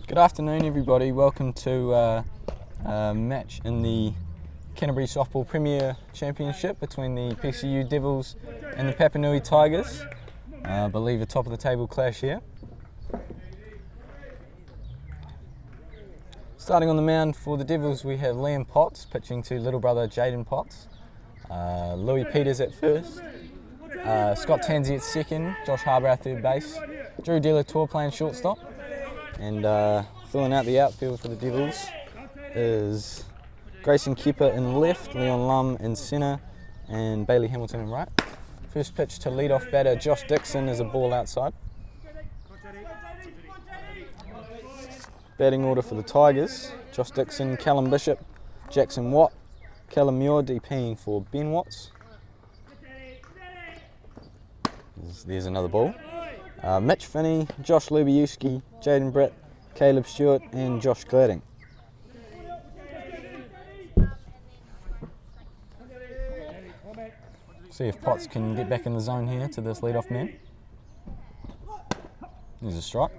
Good afternoon, everybody. Welcome to a match in the Canterbury Softball Premier Championship between the PCU Devils and the Papanui Tigers. I believe a top of the table clash here. Starting on the mound for the Devils, we have Liam Potts pitching to little brother Jaden Potts. Louis Peters at first. Scott Tansey at second. Josh Harbour at third base. Drew Delatour playing shortstop. And filling out the outfield for the Devils is Grayson Kepper in left, Leon Lum in centre, and Bailey Hamilton in right. First pitch to lead-off batter Josh Dixon is a ball outside. Batting order for the Tigers: Josh Dixon, Callum Bishop, Jackson Watt, Callum Muir DPing for Ben Watts. There's another ball. Mitch Finney, Josh Lubiewski, Jaden Britt, Caleb Stewart and Josh Gladding. See if Potts can get back in the zone here to this lead-off man. There's a strike.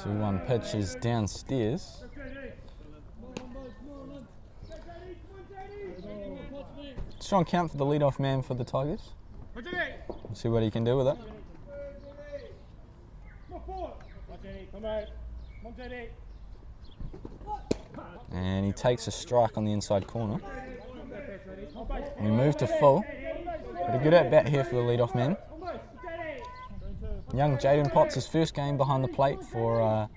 Two one pitch is downstairs. Strong count for the lead-off man for the Tigers. Let's see what he can do with it. And he takes a strike on the inside corner. We move to full. But a good at-bat here for the lead-off man. Young Jaden Potts, his first game behind the plate for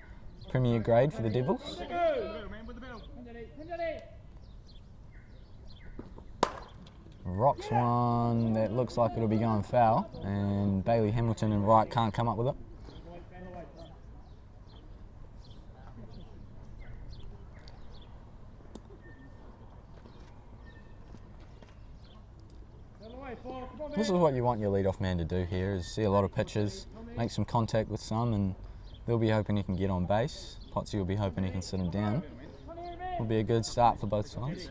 Premier grade for the Devils. Rocks one that looks like it'll be going foul, and Bailey Hamilton in right can't come up with it. This is what you want your lead-off man to do here, is see a lot of pitches, make some contact with some, and they'll be hoping he can get on base. Potsy will be hoping he can sit him down. Will be a good start for both sides.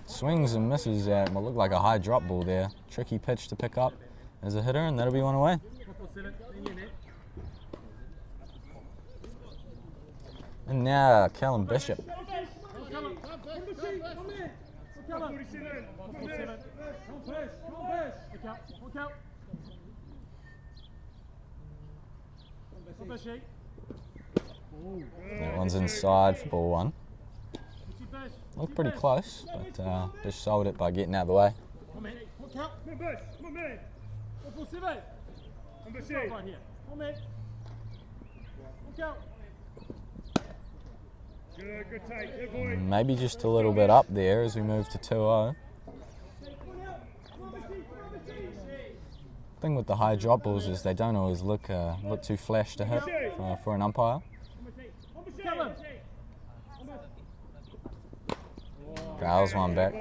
Swings and misses at what looked like a high drop ball there. Tricky pitch to pick up as a hitter, and that'll be one away. And now Callum Bishop. That one's inside for ball one. Looked pretty close, but Bish sold it by getting out of the way. Maybe just a little bit up there as we move to 2-0. The thing with the high drop balls is they don't always look too flash to hit for an umpire. Growls one back.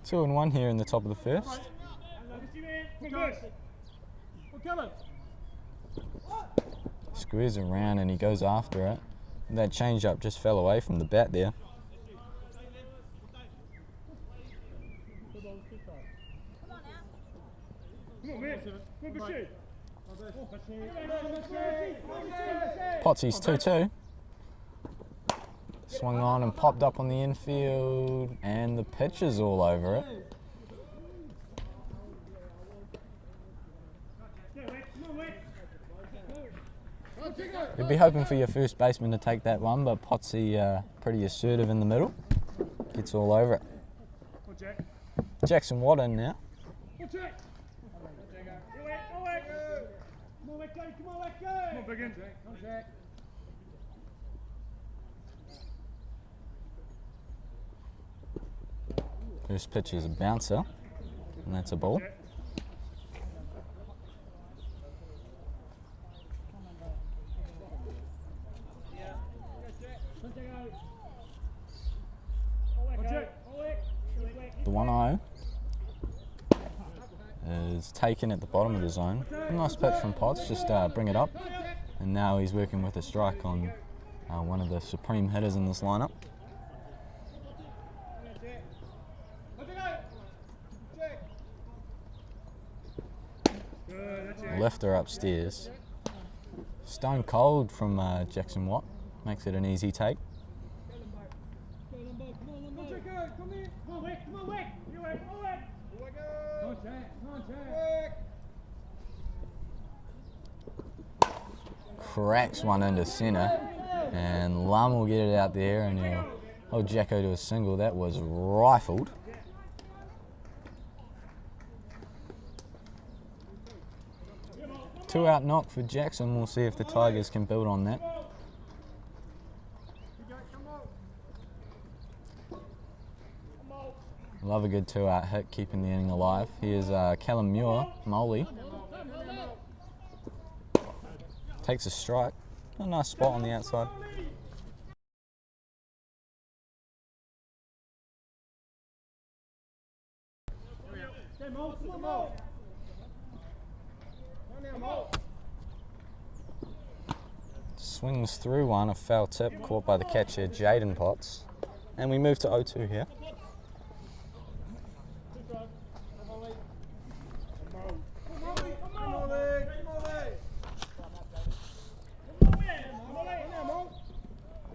Two and one here in the top of the first. Squares around and he goes after it. And that change-up just fell away from the bat there. Potsy's 2-2. Swung on and popped up on the infield, and the pitch is all over it. You'd be hoping for your first baseman to take that one, but Potsy pretty assertive in the middle. Gets all over it. Jackson Watt in now. First pitch is a bouncer, and that's a ball. 1-0 is taken at the bottom of the zone. A nice pitch from Potts, just bring it up. And now he's working with a strike on one of the supreme hitters in this lineup. Lifter upstairs. Stone cold from Jackson Watt. Makes it an easy take. Cracks one into centre, and Lum will get it out there, and he'll hold Jacko to a single. That was rifled. Two out knock for Jackson. We'll see if the Tigers can build on that. Love a good 2-out hit, keeping the inning alive. Here's Callum Muir, Moley. Takes a strike. A nice spot on the outside. Swings through one, a foul tip caught by the catcher Jaden Potts. And we move to 0-2 here.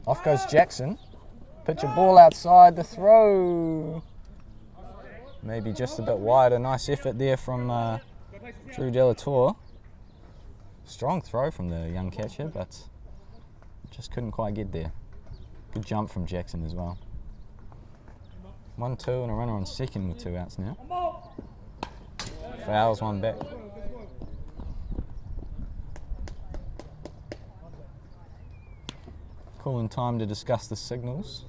Off goes Jackson. Pitch a ball outside, the throw. Maybe just a bit wide. A nice effort there from Drew Delatour. Strong throw from the young catcher, but just couldn't quite get there. Good jump from Jackson as well. 1-2 and a runner on second with 2 outs now. Fouls one back. Calling time to discuss the signals.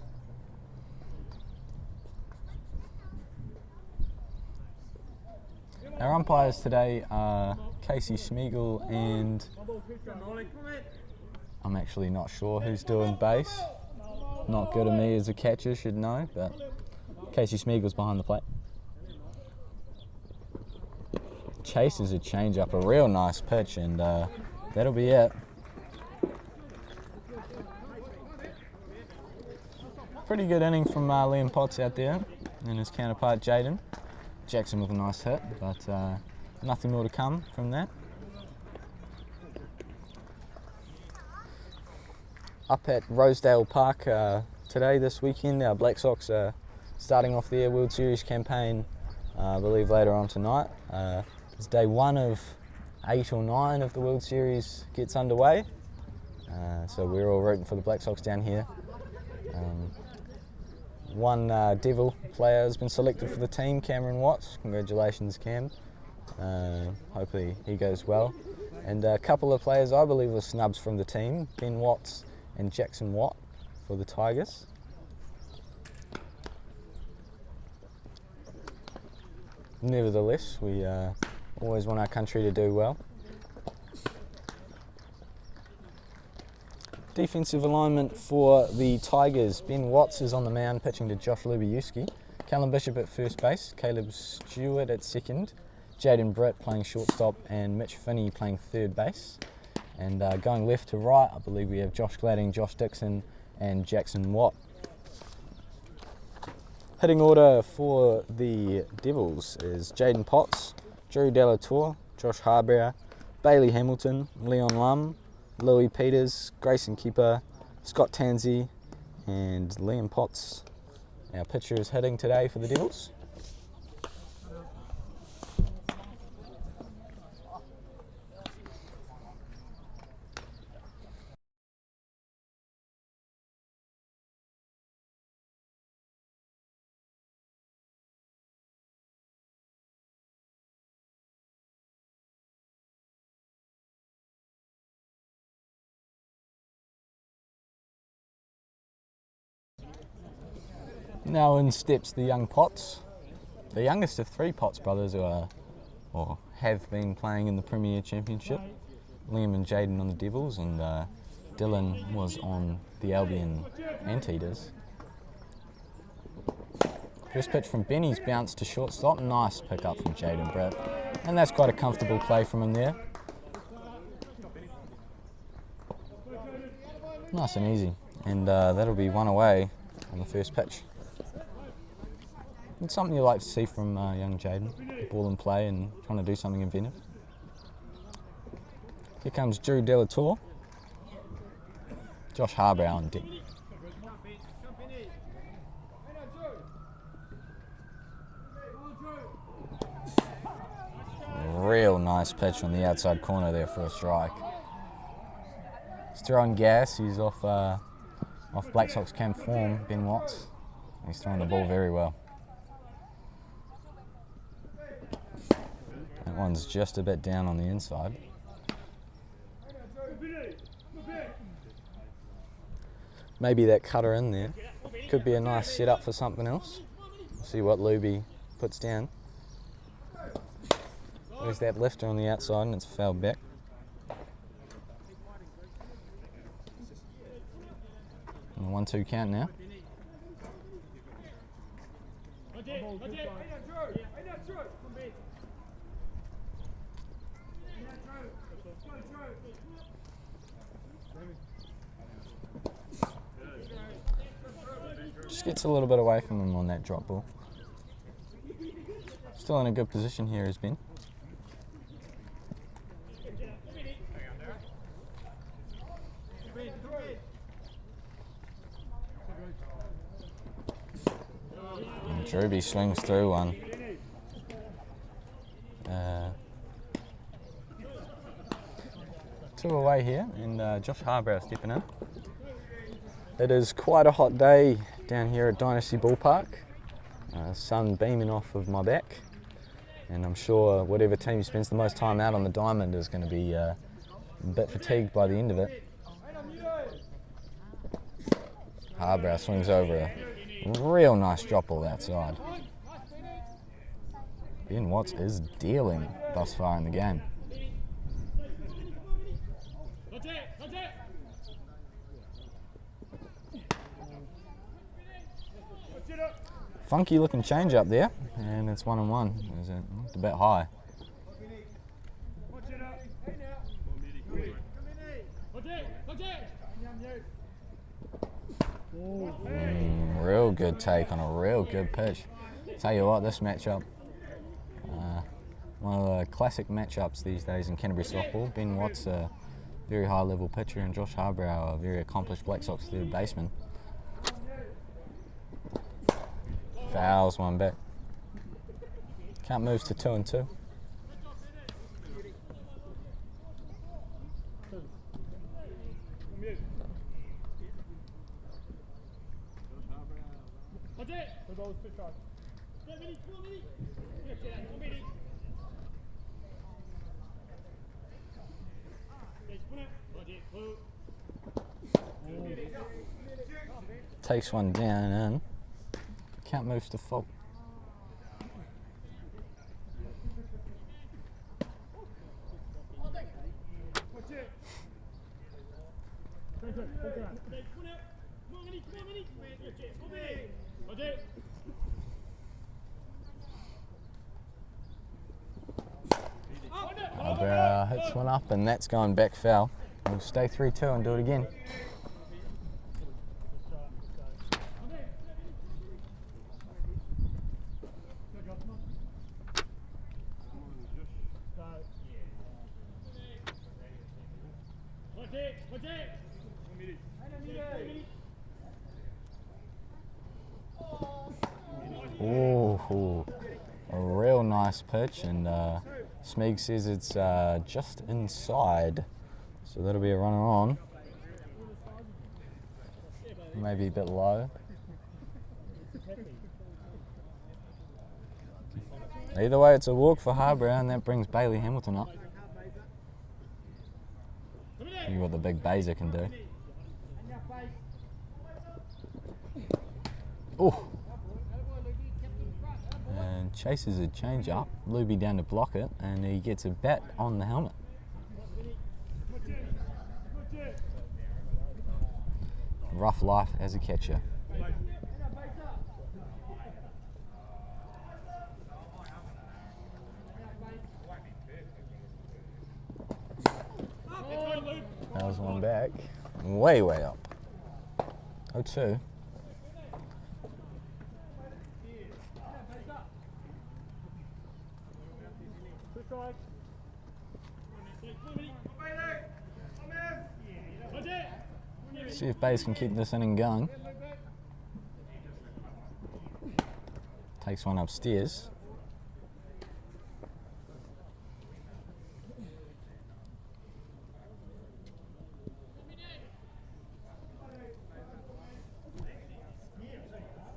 Our umpires today are Casey Schmiegel and I'm actually not sure who's doing base. Not good of me as a catcher, should know, but Casey Schmiegel's behind the plate. Chases a change-up, a real nice pitch, and that'll be it. Pretty good inning from Liam Potts out there and his counterpart Jaden. Jackson with a nice hit, but nothing more to come from that. Up at Rosedale Park today, this weekend, our Black Sox are starting off their World Series campaign, I believe later on tonight. It's day 1 of 8 or 9 of the World Series gets underway. So we're all rooting for the Black Sox down here. One Devil player has been selected for the team, Cameron Watts. Congratulations, Cam. Hopefully he goes well. And a couple of players I believe were snubs from the team, Ben Watts and Jackson Watt for the Tigers. Nevertheless, we always want our country to do well. Defensive alignment for the Tigers. Ben Watts is on the mound pitching to Josh Lubiewski. Callum Bishop at first base, Caleb Stewart at second, Jaden Britt playing shortstop, and Mitch Finney playing third base. And going left to right, I believe we have Josh Gladding, Josh Dixon, and Jackson Watt. Hitting order for the Devils is Jaden Potts, Drew Delatour, Josh Harbour, Bailey Hamilton, Leon Lum, Louis Peters, Grayson Keeper, Scott Tansey, and Liam Potts. Our pitcher is hitting today for the Devils. Now in steps the young Potts, the youngest of 3 Potts brothers who are, or have been playing in the Premier Championship. Liam and Jaden on the Devils, and Dylan was on the Albion Anteaters. First pitch from Benny's bounced to shortstop. Nice pick up from Jaden Britt. And that's quite a comfortable play from him there. Nice and easy. And that'll be one away on the first pitch. It's something you like to see from young Jaden. Ball in play and trying to do something inventive. Here comes Drew Delatour. Josh Harbrow on deck. Real nice pitch on the outside corner there for a strike. He's throwing gas. He's off Black Sox camp form, Ben Watts. He's throwing the ball very well. That one's just a bit down on the inside. Maybe that cutter in there could be a nice setup for something else. See what Luby puts down. There's that lifter on the outside and it's fouled back. And a 1-2 count now. Just gets a little bit away from him on that drop ball. Still in a good position here has Ben. And Druby swings through one. Two away here, and Josh Harbrow stepping in. It is quite a hot day down here at Dynasty Ballpark. Sun beaming off of my back, and I'm sure whatever team spends the most time out on the diamond is going to be a bit fatigued by the end of it. Harbrow swings over a real nice drop ball outside. Ben Watts is dealing thus far in the game. Funky looking change up there, and it's 1-1. It's a bit high. Real good take on a real good pitch. Tell you what, this matchup, one of the classic matchups these days in Canterbury softball. Ben Watts, a very high level pitcher, and Josh Harbrow, a very accomplished Black Sox third baseman. Fouls one back. Count moves to 2-2. Takes one down and count moves to full. Albert hits one up and that's going back foul. We'll stay 3-2 and do it again. Ooh, a real nice pitch, and Smeag says it's just inside, so that'll be a runner on. Maybe a bit low. Either way, it's a walk for Harbrow, and that brings Bailey Hamilton up. See what the big Baser can do. Oh! And chases a change up, Luby down to block it, and he gets a bat on the helmet. Rough life as a catcher. Fouls one back. Way up. 0-2. See if Bays can keep this inning going. Takes one upstairs.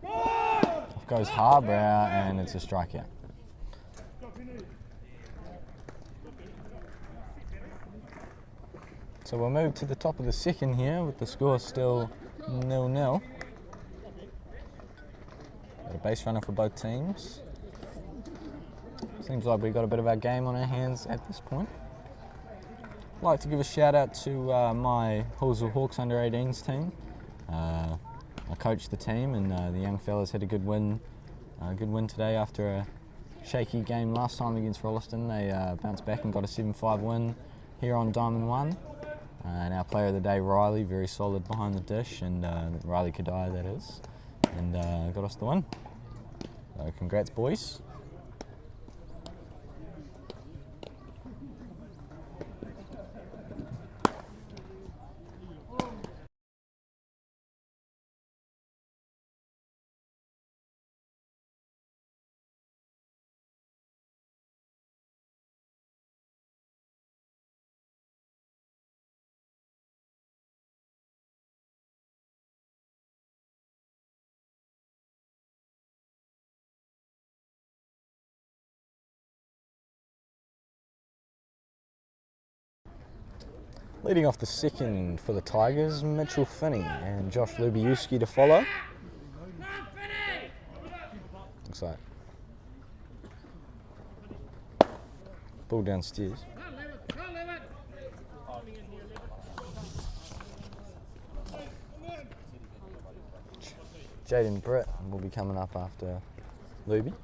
Off goes Harbrow, and it's a strikeout. So we'll move to the top of the second here with the score still 0-0. Got a base runner for both teams. Seems like we've got a bit of our game on our hands at this point. I'd like to give a shout out to my Hullsville Hawks under 18s team. I coached the team, and the young fellas had a good win today after a shaky game last time against Rolleston. They bounced back and got a 7-5 win here on Diamond 1. And our player of the day, Riley, very solid behind the dish, and Riley Kadai, that is, and got us the win. So congrats, boys. Leading off the second for the Tigers, Mitchell Finney and Josh Lubiuski to follow. Looks like ball downstairs. Jaden Britt will be coming up after Luby.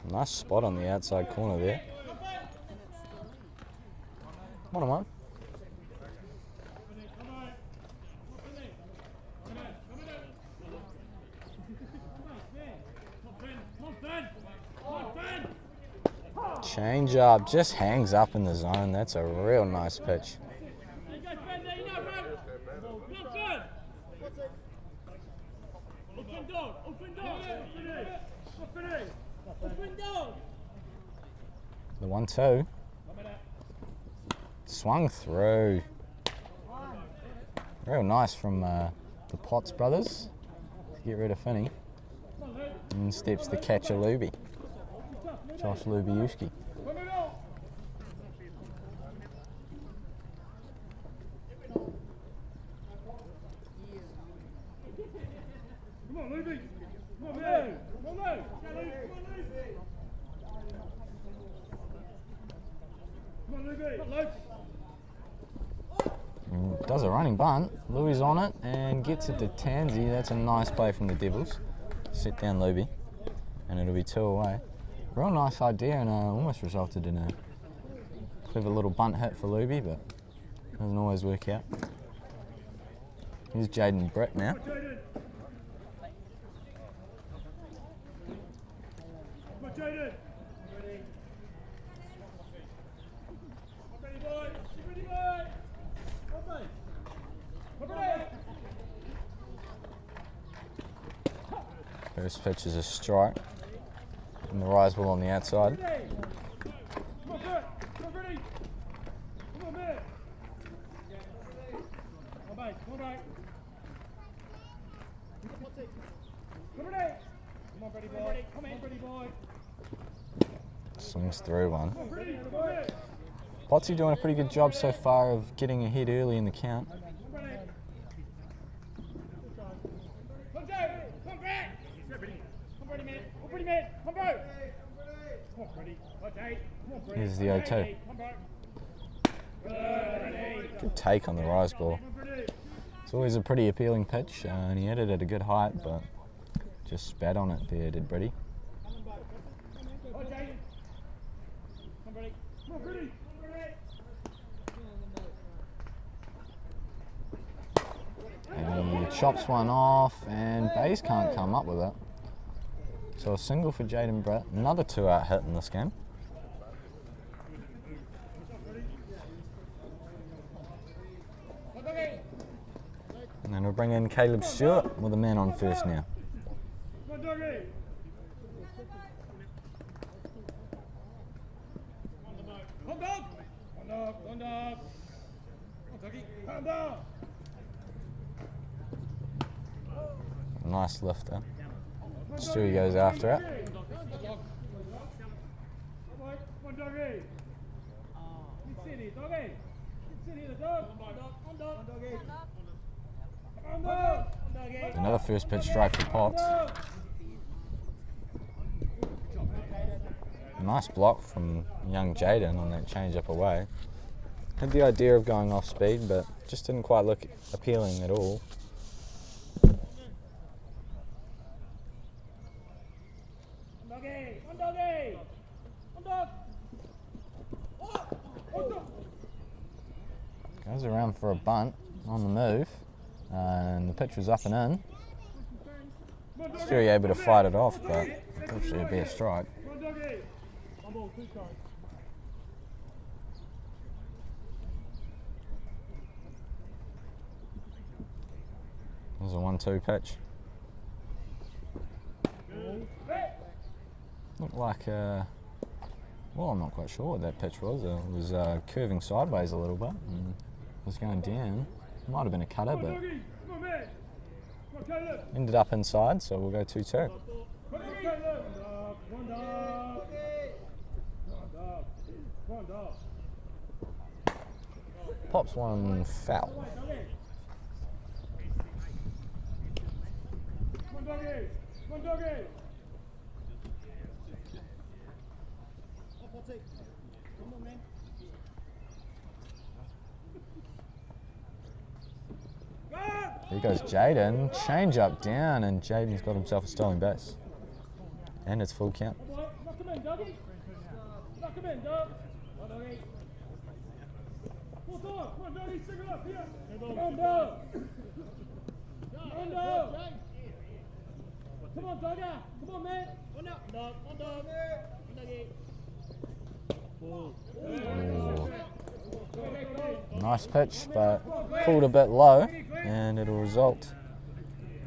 Nice spot on the outside corner there. 1-1. Change up, just hangs up in the zone. That's a real nice pitch. The 1-2. Swung through. Real nice from the Potts brothers to get rid of Finney. And in steps the catcher Luby. Josh Lubiuski. Does a running bunt. Louis on it and gets it to Tansy. That's a nice play from the Devils. Sit down Luby, and it'll be 2 away. Real nice idea, and almost resulted in a clever little bunt hit for Luby, but doesn't always work out. Here's Jaden Britt now. First pitch is a strike, and the rise ball on the outside. Swings through one. Potsy doing a pretty good job so far of getting ahead early in the count. Here's the 0-2. Good take on the rise ball. It's always a pretty appealing pitch, and he hit it at a good height, but just spat on it there, did Brady. And he chops one off, and Bays can't come up with it. So a single for Jaden Brett. Another 2-out hit in this game. And then we'll bring in Caleb Stewart with a man on first now. Nice lifter. Stewie goes after it. Another first pitch strike for Potts. Nice block from young Jaden on that change up away. Had the idea of going off speed, but just didn't quite look appealing at all. Goes around for a bunt on the move, and the pitch was up and in. Still able to fight it off, but unfortunately it'd be a strike. There's a 1-2 pitch. Looked like well, I'm not quite sure what that pitch was. It was curving sideways a little bit and was going down. Might have been a cutter, but ended up inside, so we'll go 2-2. Pops one foul. Here goes Jaden. Change up down, and Jaden's got himself a stolen base. And it's full count. Come on, dogger. Come on, man. One dog. Nice pitch, but pulled a bit low, and it'll result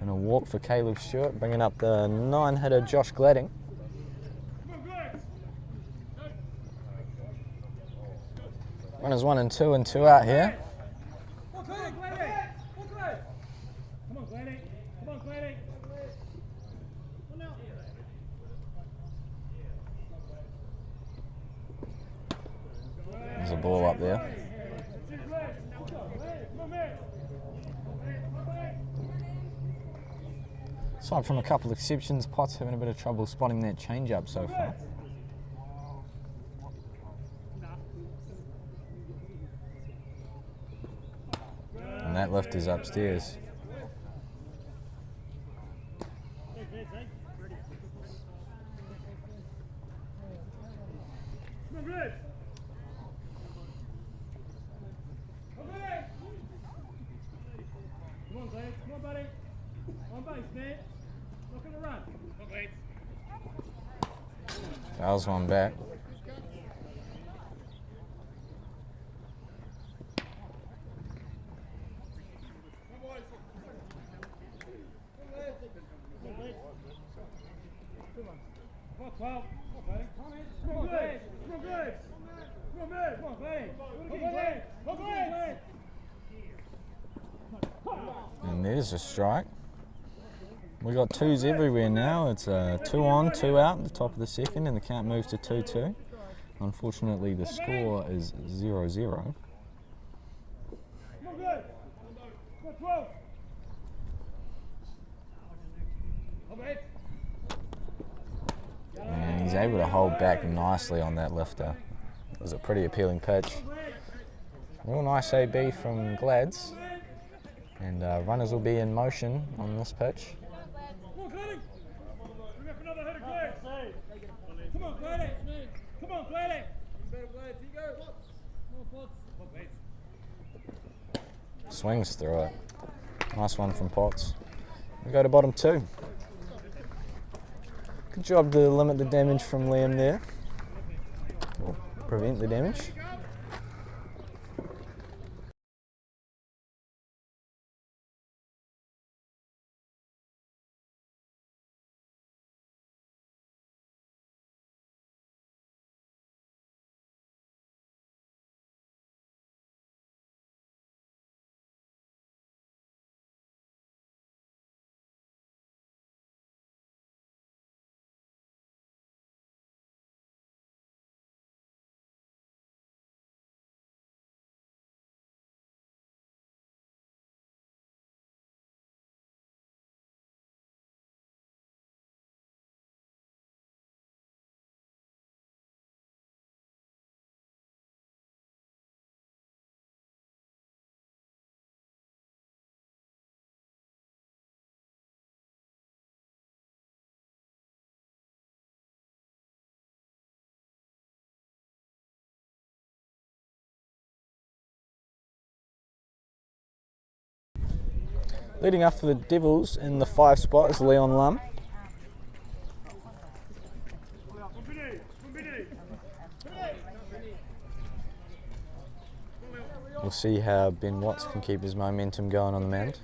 in a walk for Caleb Stewart, bringing up the 9-hitter Josh Gladding. Runners 1 and 2 and 2 out here. There's a ball up there. Aside from a couple of exceptions, Potts having a bit of trouble spotting that change-up so far. And that lift is upstairs. Come on, buddy. On base, man. Look at the run. Fouls one back. And there's a strike. We got twos everywhere now. It's 2 on, 2 out at the top of the second, and the count moves to 2-2. Unfortunately, the score is 0-0. And he's able to hold back nicely on that lifter. It was a pretty appealing pitch. Real nice AB from Glads. And runners will be in motion on this pitch. Swings through it. Nice one from Potts. We go to bottom 2. Good job to limit the damage from Liam there. Or prevent the damage. Leading up for the Devils in the 5 spot is Leon Lum. We'll see how Ben Watts can keep his momentum going on the mound.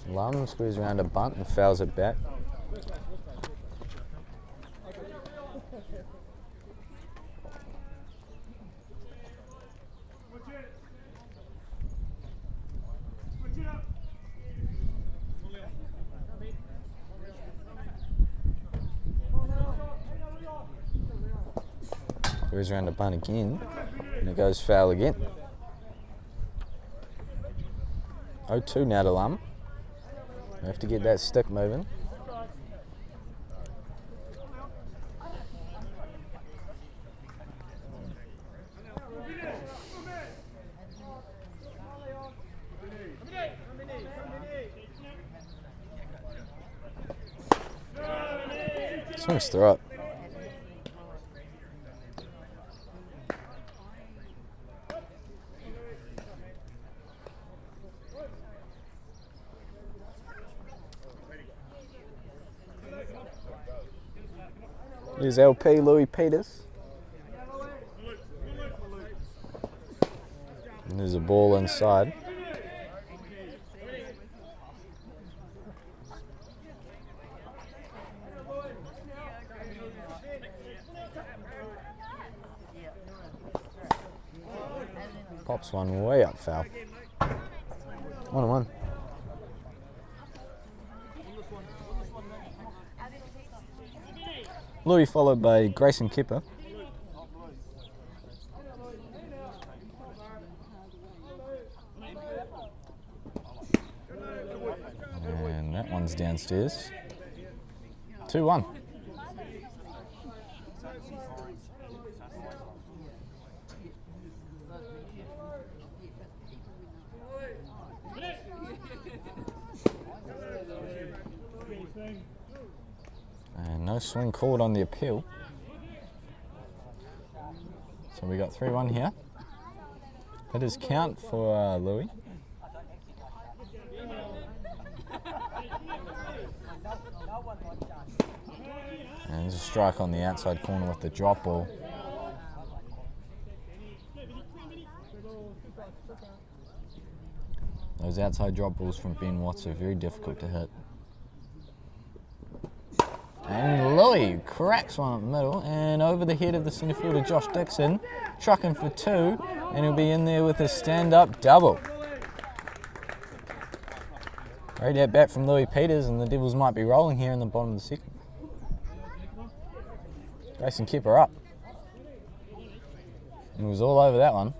Lum squeezes around a bunt and fouls it back. Goes around a bunt again, and it goes foul again. 0-2 now to Lum. We have to get that stick moving. Swings through it. Here's LP Louis Peters. And there's a ball inside. Pops one way up foul. 1-1. Louis followed by Grayson Kipper. And that one's downstairs. 2-1. And no swing called on the appeal. So we got 3-1 here. Hitters count for Louis. And there's a strike on the outside corner with the drop ball. Those outside drop balls from Ben Watts are very difficult to hit. And Louis cracks one up the middle and over the head of the centre fielder Josh Dixon, trucking for 2, and he'll be in there with a stand-up double. Great at bat from Louis Peters, and the Devils might be rolling here in the bottom of the second. Grayson Kipper up. And he was all over that one.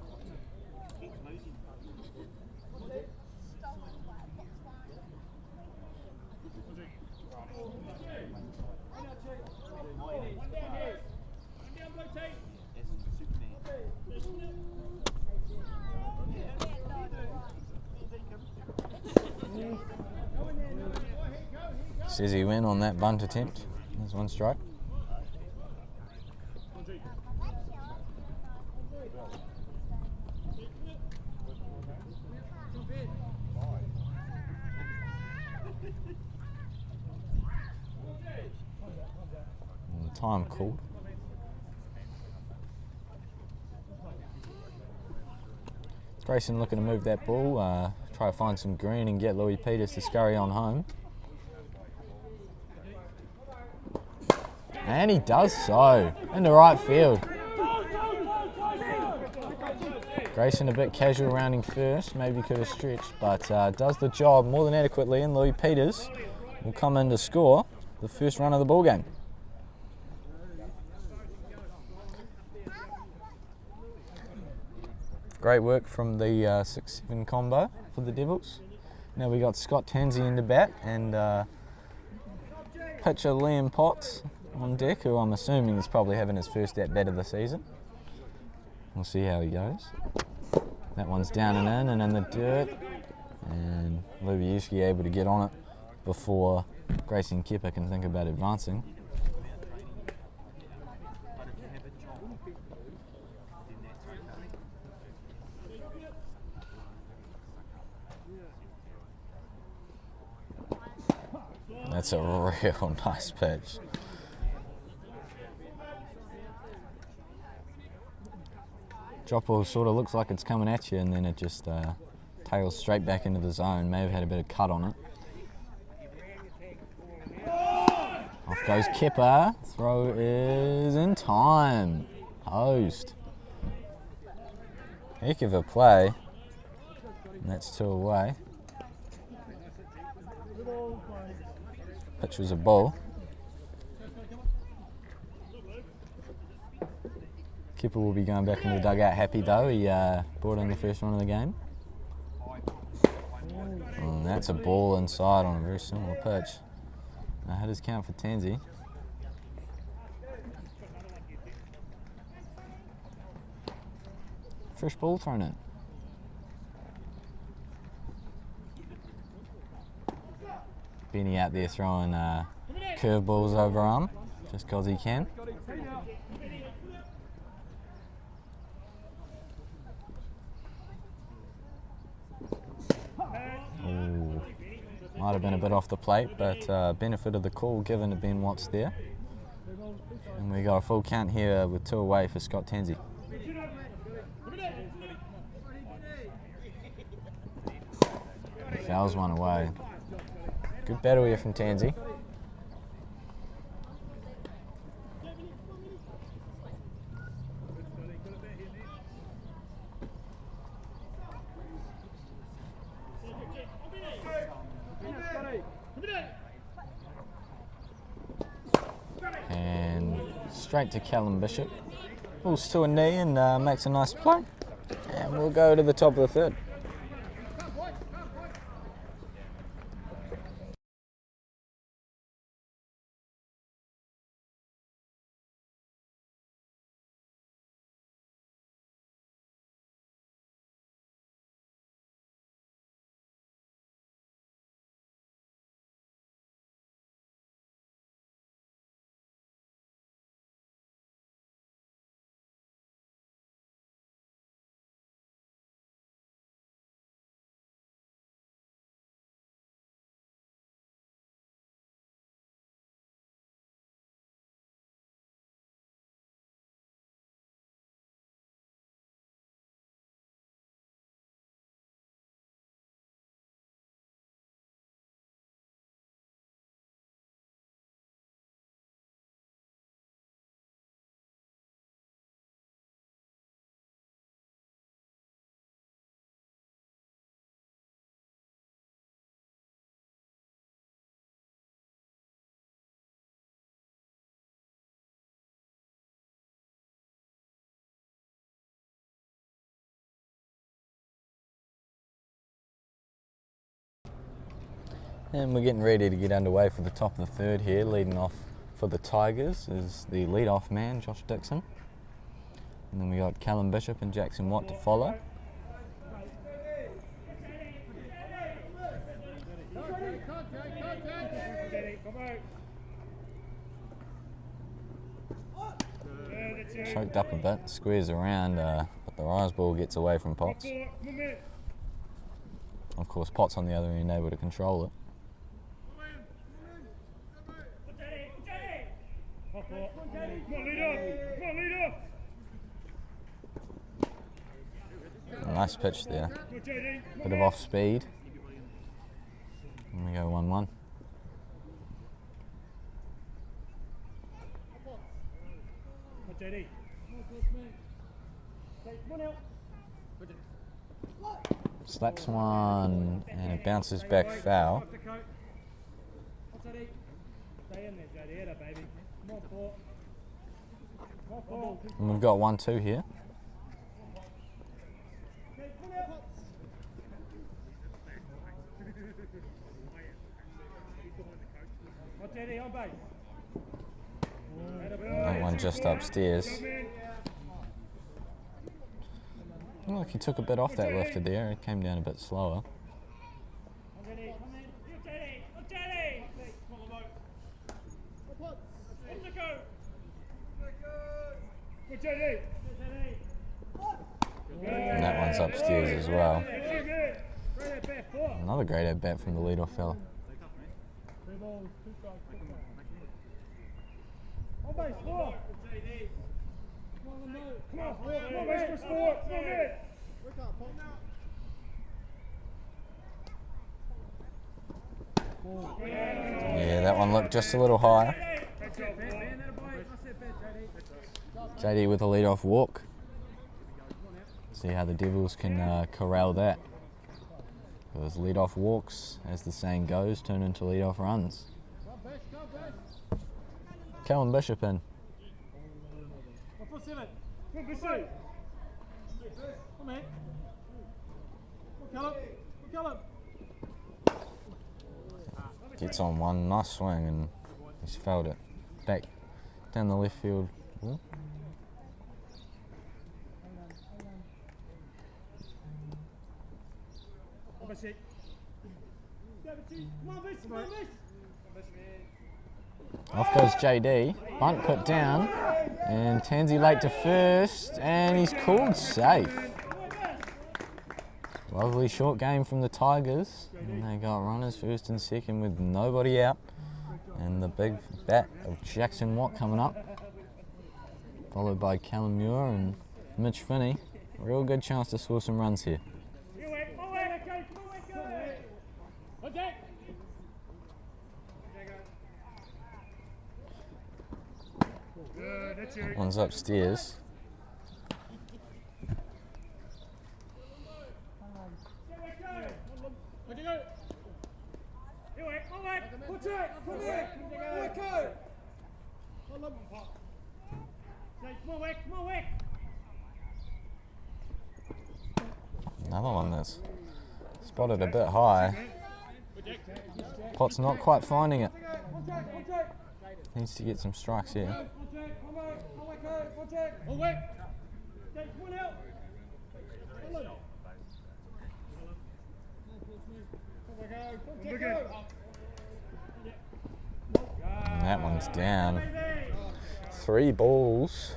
Says he went on that bunt attempt. There's one strike. time called. Grayson looking to move that ball, try to find some green and get Louis Peters to scurry on home. And he does so, in the right field. Grayson a bit casual rounding first, maybe could have stretched, but does the job more than adequately, and Louis Peters will come in to score the first run of the ball game. Great work from the 6-7 combo for the Devils. Now we got Scott Tansey in the bat and pitcher Liam Potts on deck, who I'm assuming is probably having his first at-bat of the season. We'll see how he goes. That one's down and in the dirt, and Lubiewski able to get on it before Grayson Kepper can think about advancing. That's a real nice pitch. Drop ball sort of looks like it's coming at you, and then it just tails straight back into the zone. May have had a bit of cut on it. Off goes Kepper. Throw is in time. Post. Heck of a play. And that's 2 away. Pitch was a ball. Kepper will be going back into the dugout happy though. He brought in the first run of the game. And that's a ball inside on a very similar pitch. Now hitters count for Tansey. Fresh ball thrown in. Benny out there throwing curveballs over arm, just because he can. Ooh, might have been a bit off the plate, but benefit of the call given to Ben Watts there. And we got a full count here with 2 away for Scott Tansey. He fouls one away. Good battle here from Tansey. And straight to Callum Bishop. Pulls to a knee and makes a nice play. And we'll go to the top of the third. And we're getting ready to get underway for the top of the third here. Leading off for the Tigers is the lead-off man, Josh Dixon. And then we got Callum Bishop and Jackson Watt to follow. Choked up a bit, squares around, but the rise ball gets away from Potts. Of course, Potts on the other end able to control it. Nice pitch there. Bit of off speed. And we go 1-1. Slaps one and it bounces back foul. And we've got 1-2 here. That one just upstairs. Looked like he took a bit off that lifter there. It came down a bit slower. And that one's upstairs as well. Another great at bat from the leadoff fella. Yeah, that one looked just a little higher. JD with a leadoff walk. See how the Devils can corral that. Those leadoff walks, as the saying goes, turn into leadoff runs. Callum Bishop in. Gets on one, nice swing, and he's fouled it. Back down the left field. Ooh. Off goes JD, bunt put down, and Tansy late to first, and he's called safe. Lovely short game from the Tigers, and they got runners first and second with nobody out, and the big bat of Jackson Watt coming up, followed by Callum Muir and Mitch Finney. Real good chance to score some runs here. One's upstairs. Another one that's spotted a bit high. Pot's not quite finding it. Needs to get some strikes here. And that one's down. 3 balls.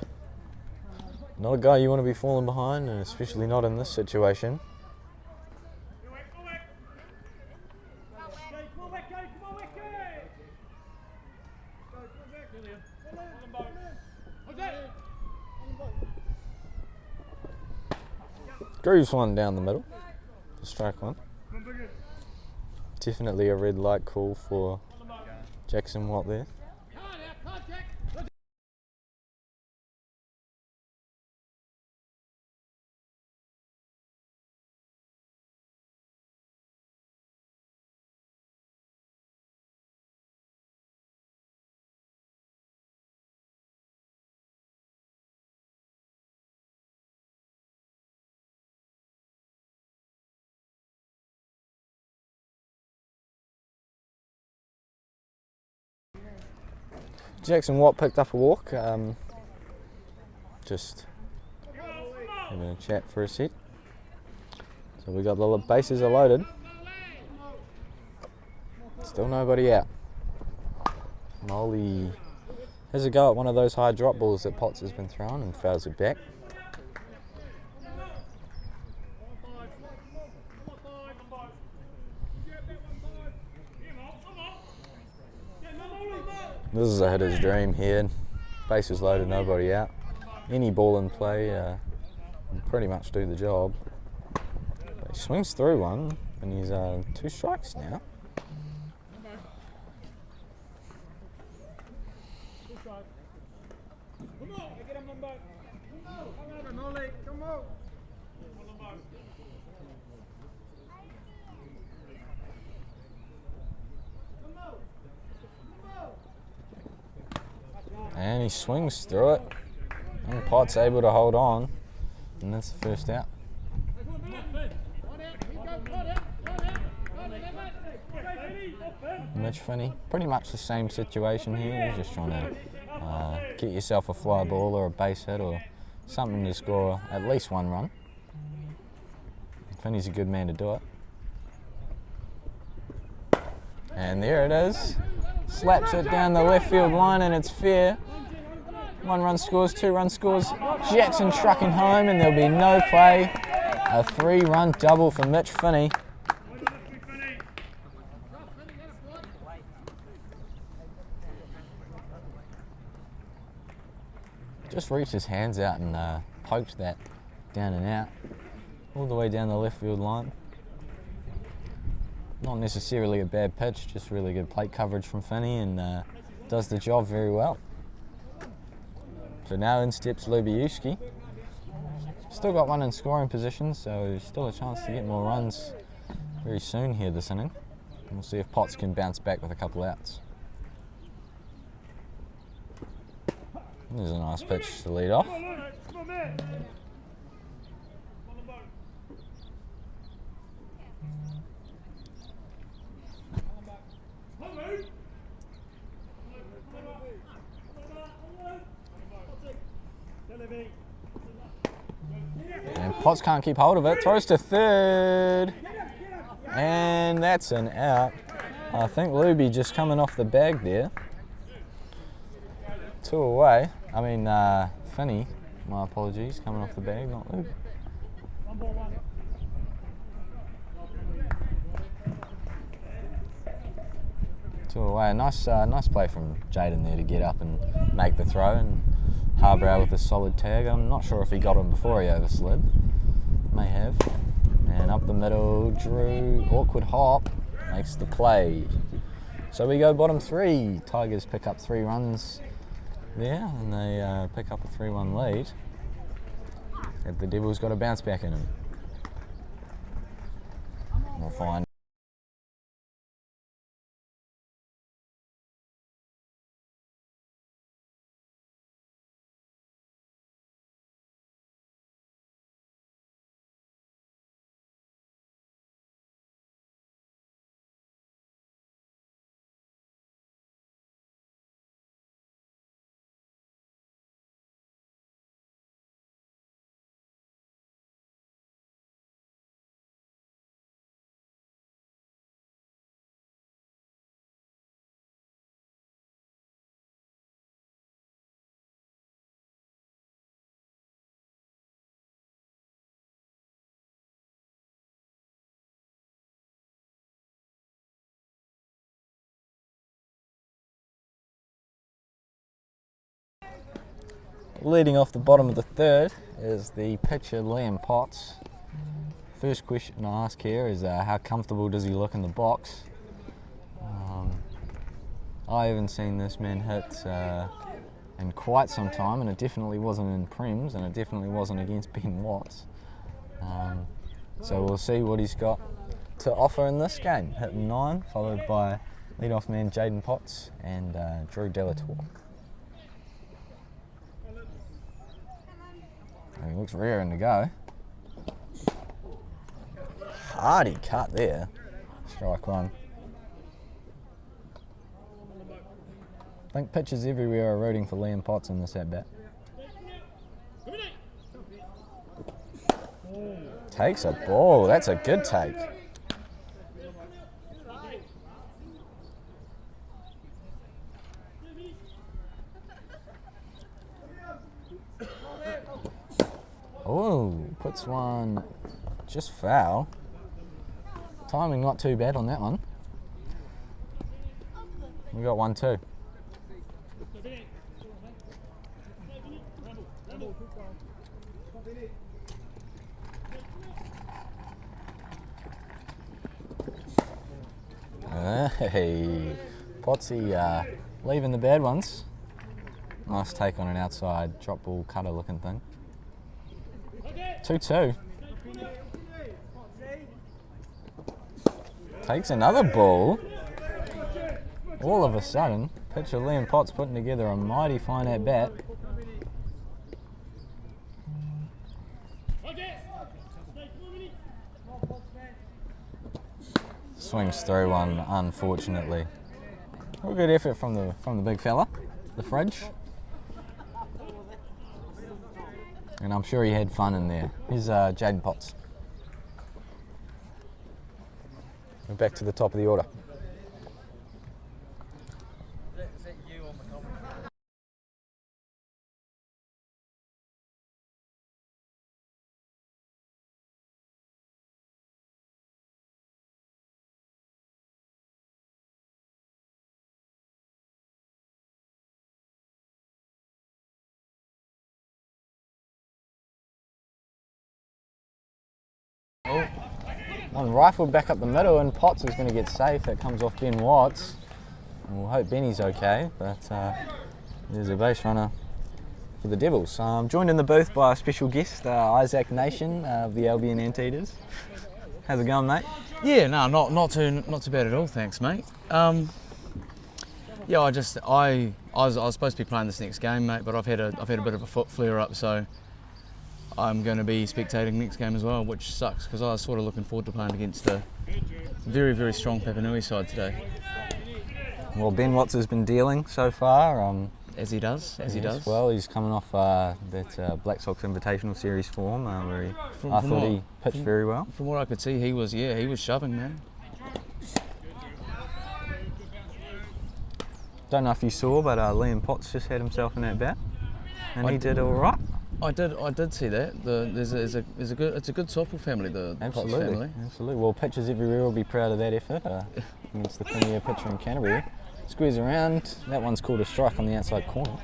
Not a guy you want to be falling behind, and especially not in this situation. Grooves one down the middle. Strike one. Definitely a red light call for Jackson Watt there. Jackson Watt picked up a walk, just having a chat for a sec. So we got the bases are loaded. Still nobody out. Molly has a go at one of those high drop balls that Potts has been throwing and fouls it back. This is a hitter's dream here. bases loaded, nobody out. Any ball in play will pretty much do the job. But he swings through one, and he's 2 strikes now. And he swings through it, and Pot's able to hold on, and that's the first out. Mitch Finney, pretty much the same situation here. You're just trying to get yourself a fly ball or a base hit or something to score at least 1 run. Finney's a good man to do it. And there it is. Slaps it down the left field line, and it's fair. 1 run scores, 2 run scores. Jackson trucking home, and there'll be no play. A 3-run double for Mitch Finney. Just reached his hands out and poked that down and out, all the way down the left field line. Not necessarily a bad pitch, just really good plate coverage from Finney, and does the job very well. So now in steps Lubiuski. Still got 1 in scoring position, so still a chance to get more runs very soon here this inning. And we'll see if Potts can bounce back with a couple outs. There's a nice pitch to lead off. And Potts can't keep hold of it, throws to third, and that's an out. I think Luby just coming off the bag there. 2 away. I mean, Finney, my apologies, coming off the bag, not Luby. Two away. Nice play from Jaden there to get up and make the throw, and Harbrow with a solid tag. I'm not sure if he got him before he overslid. May have. And up the middle, Drew, awkward hop, makes the play. So we go bottom 3. Tigers pick up 3 runs there, and they pick up a 3-1 lead. And the Devils got a bounce back in him. We'll find. Leading off the bottom of the 3rd is the pitcher Liam Potts. First question I ask here is how comfortable does he look in the box? I haven't seen this man hit in quite some time, and it definitely wasn't in Prems, and it definitely wasn't against Ben Watts. So we'll see what he's got to offer in this game. Hitting 9, followed by leadoff man Jaden Potts and Drew Delatour. He looks raring to go. Hardy cut there. Strike 1. I think pitchers everywhere are rooting for Liam Potts in this at-bat. Takes a ball. That's a good take. Oh, puts one just foul. Timing not too bad on that one. We got 1-2. Hey, Potsy leaving the bad ones. Nice take on an outside drop ball cutter looking thing. 2-2. Takes another ball. All of a sudden, pitcher Liam Potts putting together a mighty fine at bat. Swings through one, unfortunately. Real good effort from the big fella, the fridge. And I'm sure he had fun in there. Here's Jaden Potts. We're back to the top of the order. One rifled back up the middle, and Potts is going to get safe. That comes off Ben Watts. And we'll hope Benny's okay, but there's a base runner for the Devils. I'm joined in the booth by a special guest, Isaac Nation of the Albion Anteaters. How's it going, mate? Yeah, no, not too bad at all, thanks, mate. Yeah, I was supposed to be playing this next game, mate, but I've had a bit of a foot flare up, so I'm going to be spectating next game as well, which sucks because I was sort of looking forward to playing against a very, very strong Papanui side today. Well, Ben Watts has been dealing so far. As he does. Well, he's coming off that Black Sox Invitational Series form where I thought he pitched very well. From what I could see, he was shoving, man. Don't know if you saw, but Liam Potts just had himself in that bat, and he did all right. I did see that. It's a good softball family, the Potts family. Absolutely. Well, pitchers everywhere will be proud of that effort against the premier pitcher in Canterbury. Squeeze around. That one's called a strike on the outside corner.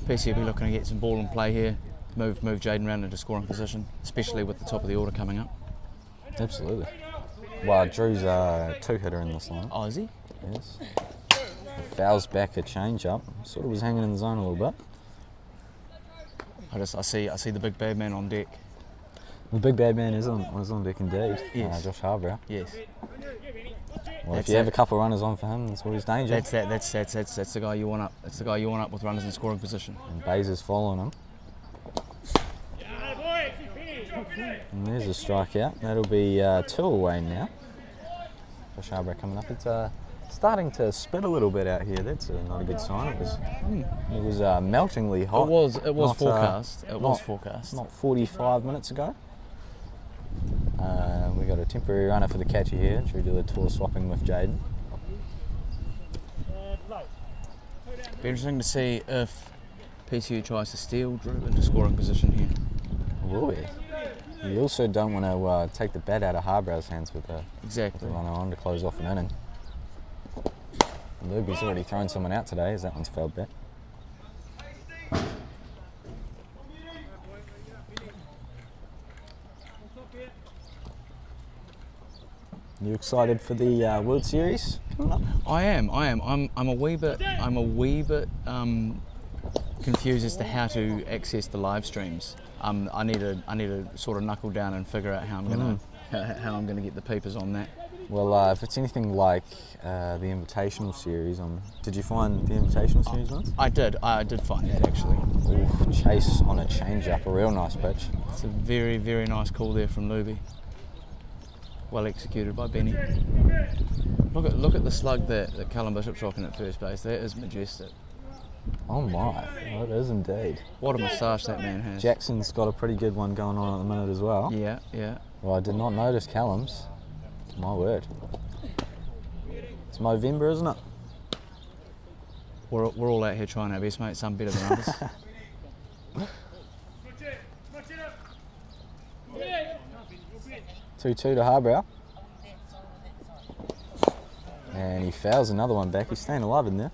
PCU will be looking to get some ball and play here. Move Jaden around into scoring position, especially with the top of the order coming up. Absolutely. Well, Drew's a two-hitter in this line. Oh, is he? Yes. Fouls back a change-up. Sort of was hanging in the zone a little bit. I see the big bad man on deck. The big bad man is on deck indeed. Yes. Josh Harbrow. Yes. Well, if you have a couple of runners on for him, that's always danger. That's the guy you want up. That's the guy you want up with runners in scoring position. And Bays is following him. And there's a strikeout. That'll be 2 away now. Josh Harbrow coming up. It's starting to spit a little bit out here. That's not a good sign. It was meltingly hot. It was forecast. It was forecast. Not 45 minutes ago. We got a temporary runner for the catcher here. Drew Dillatour swapping with Jaden. Be interesting to see if PCU tries to steal Drew into scoring position here. Will we? You also don't want to take the bat out of Harbrow's hands with the runner on to close off an inning. Luby's already thrown someone out today as that one's fouled back. You excited for the World Series? I am. I'm a wee bit confused as to how to access the live streams. I need to sort of knuckle down and figure out how I'm gonna get the peepers on that. Well, if it's anything like the Invitational Series, did you find the Invitational Series once? I did find that actually. Ooh, chase on a change-up, a real nice pitch. It's a very, very nice call there from Luby. Well executed by Benny. Look at the slug that Callum Bishop's rocking at first base. That is majestic. Oh my, it is indeed. What a moustache that man has. Jackson's got a pretty good one going on at the minute as well. Yeah. Well, I did not notice Callum's. My word. It's Movember, isn't it? We're all out here trying our best, mate. Some better than others. 2-2 to Harbrow. And he fouls another one back. He's staying alive in there.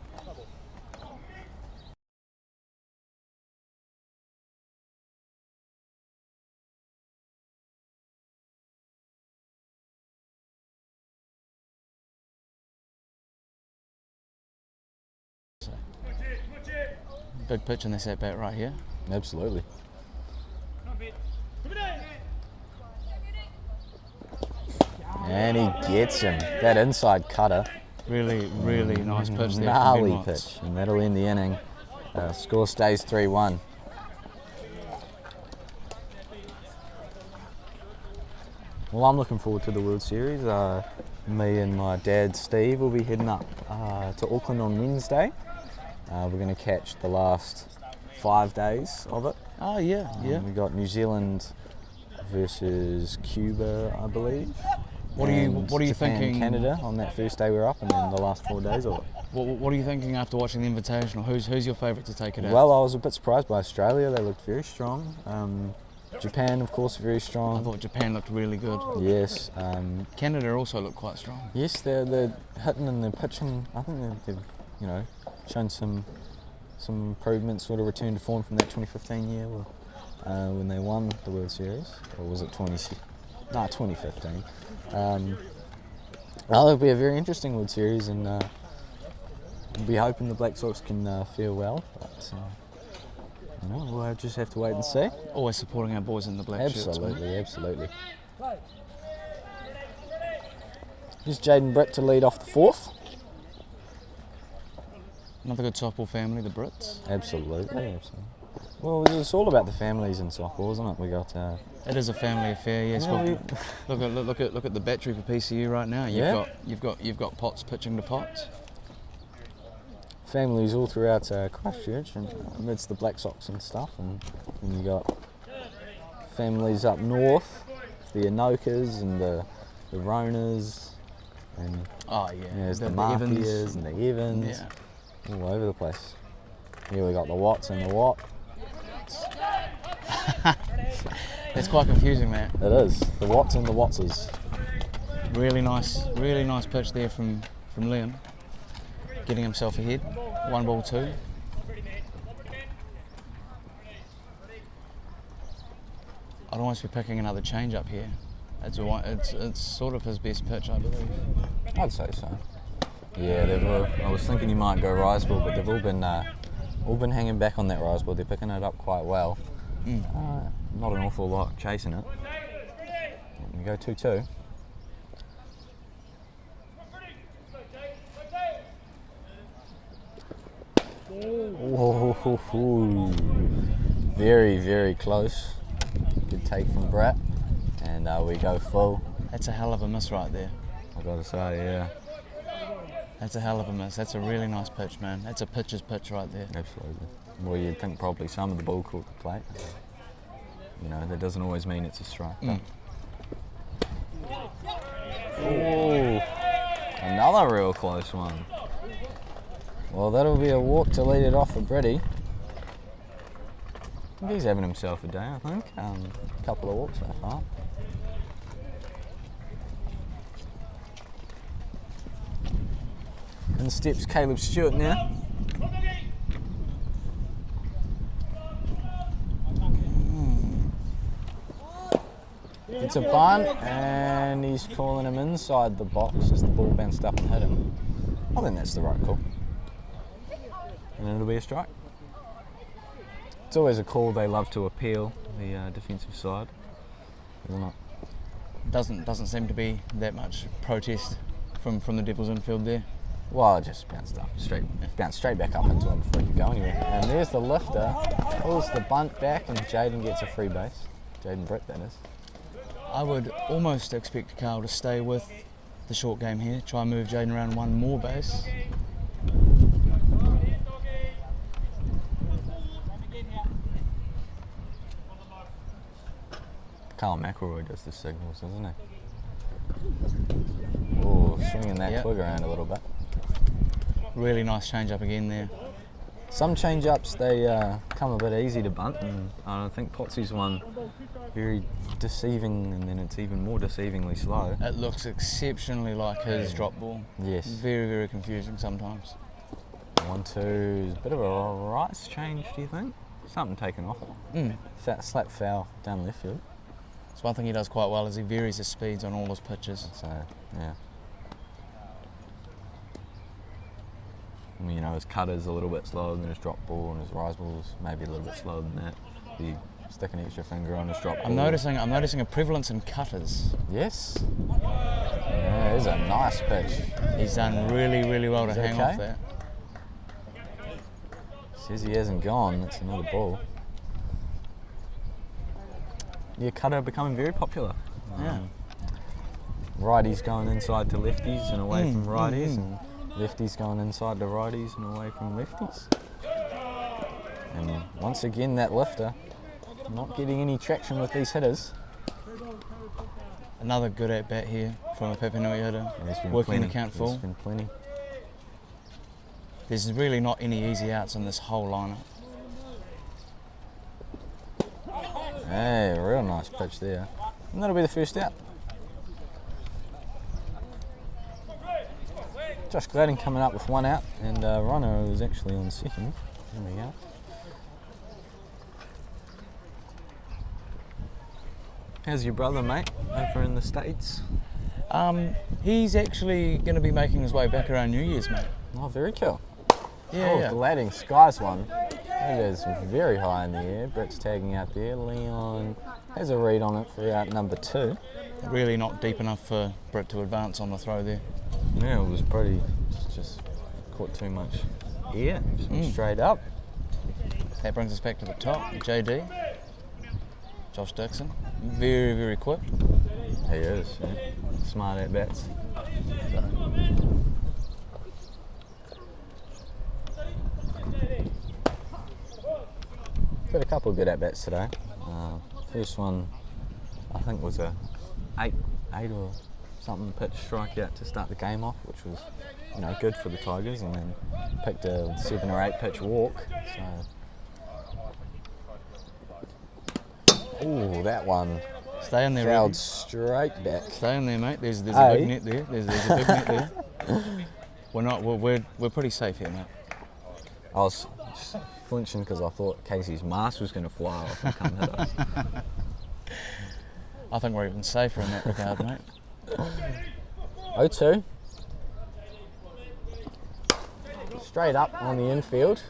Big pitch in this at bat right here. Absolutely. And he gets him. That inside cutter. Really, really nice pitch there. Gnarly pitch. And that'll end the inning. Score stays 3-1. Well, I'm looking forward to the World Series. Me and my dad, Steve, will be heading up to Auckland on Wednesday. We're going to catch the last 5 days of it. Oh, yeah, yeah. We got New Zealand versus Cuba, I believe. What are you Japan, thinking? Canada on that first day we're up, and then the last 4 days of it. What are you thinking after watching the Invitational? Who's your favourite to take it out? Well, I was a bit surprised by Australia. They looked very strong. Japan, of course, very I strong. thought Japan looked really good. Yes. Canada also looked quite strong. Yes, they're hitting and they're pitching. I think they've shown some improvements, sort of returned to form from that 2015 year when they won the World Series, or was it 2015? It'll be a very interesting World Series, and we'll be hoping the Black Sox can fare well. But we'll just have to wait and see. Always supporting our boys in the black shirts. Absolutely. Here's Jaden Britt to lead off the fourth. Another good softball family, the Brits. Absolutely. Well, it's all about the families in softball, isn't it? We got. It is a family affair, yes. Look at the battery for PCU right now. You've got Potts pitching to Potts. Families all throughout Christchurch and amidst the Black Sox and stuff, and you got families up north, the Anokas and the Ronas, and there's the Markias and the Evans, all over the place. Here we got the Watts and the Watt. It's quite confusing, man. It is, the Watts and the Wattses. Really nice pitch there from Liam, getting himself ahead. 1-2. I'd almost be picking another change up here. It's sort of his best pitch, I believe. I'd say so. Yeah, I was thinking he might go rise ball, but they've all been hanging back on that rise ball. They're picking it up quite well. Not an awful lot chasing it. We go 2-2. Whoa, very, very close. Good take from Brett, and we go full. That's a hell of a miss right there. I've got to say, yeah. That's a hell of a miss. That's a really nice pitch, man. That's a pitcher's pitch right there. Absolutely. Well, you'd think probably some of the ball caught the plate. That doesn't always mean it's a strike. Oh, another real close one. Well, that'll be a walk to lead it off for Bretty. I think he's having himself a day, I think. A couple of walks so far. In steps Caleb Stewart now. It's a bunt, and he's calling him inside the box as the ball bounced up and hit him. I think that's the right call. And it'll be a strike. It's always a call they love to appeal, the defensive side, isn't it? Doesn't seem to be that much protest from the Devils infield there. Well, it just bounced straight back up into him before he could go anywhere. And there's the lifter, pulls the bunt back, and Jaden gets a free base. Jaden Britt, that is. I would almost expect Carl to stay with the short game here, try and move Jaden around one more base. Carl McElroy does the signals, doesn't he? Oh, swinging that twig around a little bit. Really nice change up again there. Some change-ups, they come a bit easy to bunt, and I think Potsy's one very deceiving, and then it's even more deceivingly slow. It looks exceptionally like his drop ball. Yes. Very, very confusing sometimes. 1-2, a bit of a Rice change, do you think? Something taken off it. Slap foul down left field. It's one thing he does quite well is he varies his speeds on all his pitches. So, yeah. You know, his cutter's a little bit slower than his drop ball, and his rise ball's maybe a little bit slower than that. He stick an extra finger on his drop ball. I'm noticing a prevalence in cutters. Yes. Yeah, it's a nice pitch. He's done really, really well to hang off that. Says he hasn't gone. That's another ball. Yeah, cutter becoming very popular. Yeah. Righties going inside to lefties and away from righties, and lefties going inside to righties and away from lefties. And once again, that lifter not getting any traction with these hitters. Another good at bat here from a Papanui hitter, working the count full. There's been plenty. There's really not any easy outs in this whole lineup. Hey, real nice pitch there. And that'll be the first out. Josh Gladden coming up with one out, and Rhino is actually on second. There we go. How's your brother, mate, over in the States? He's actually going to be making his way back around New Year's, mate. Oh, very cool. Yeah. Gladden skies one. It is very high in the air. Britt's tagging out there. Leon has a read on it for out number 2. Really not deep enough for Britt to advance on the throw there. Yeah, it was pretty, just caught too much air. Just went straight up. That brings us back to the top. JD, Josh Dixon, very, very quick. He is, yeah. Smart at bats. Got a couple of good at bats today. First one, I think, was a 8 or something pitch strikeout to start the game off, which was, you know, good for the Tigers, and then picked a 7 or 8 pitch walk. So, ooh, that one. Stay in there, fouled Ricky. Straight back. Stay in there, mate. There's a big net there. There's a big net there. We're pretty safe here, mate. I was just flinching because I thought Casey's mask was going to fly off and come hit us. I think we're even safer in that regard, mate. 0-2. Straight up on the infield.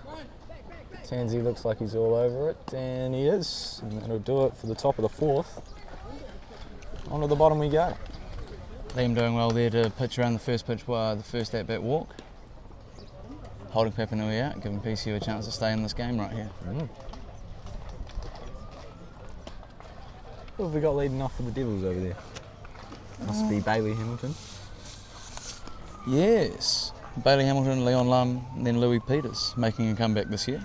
Tansy looks like he's all over it, and he is. And that'll do it for the top of the 4th. On to the bottom we go. Liam doing well there to pitch around the first pitch, the first at-bat walk. Holding Papanui out, giving PCU a chance to stay in this game right here. What have we got leading off for the Devils over there? Must be Bailey Hamilton. Yes. Bailey Hamilton, Leon Lum, and then Louis Peters making a comeback this year.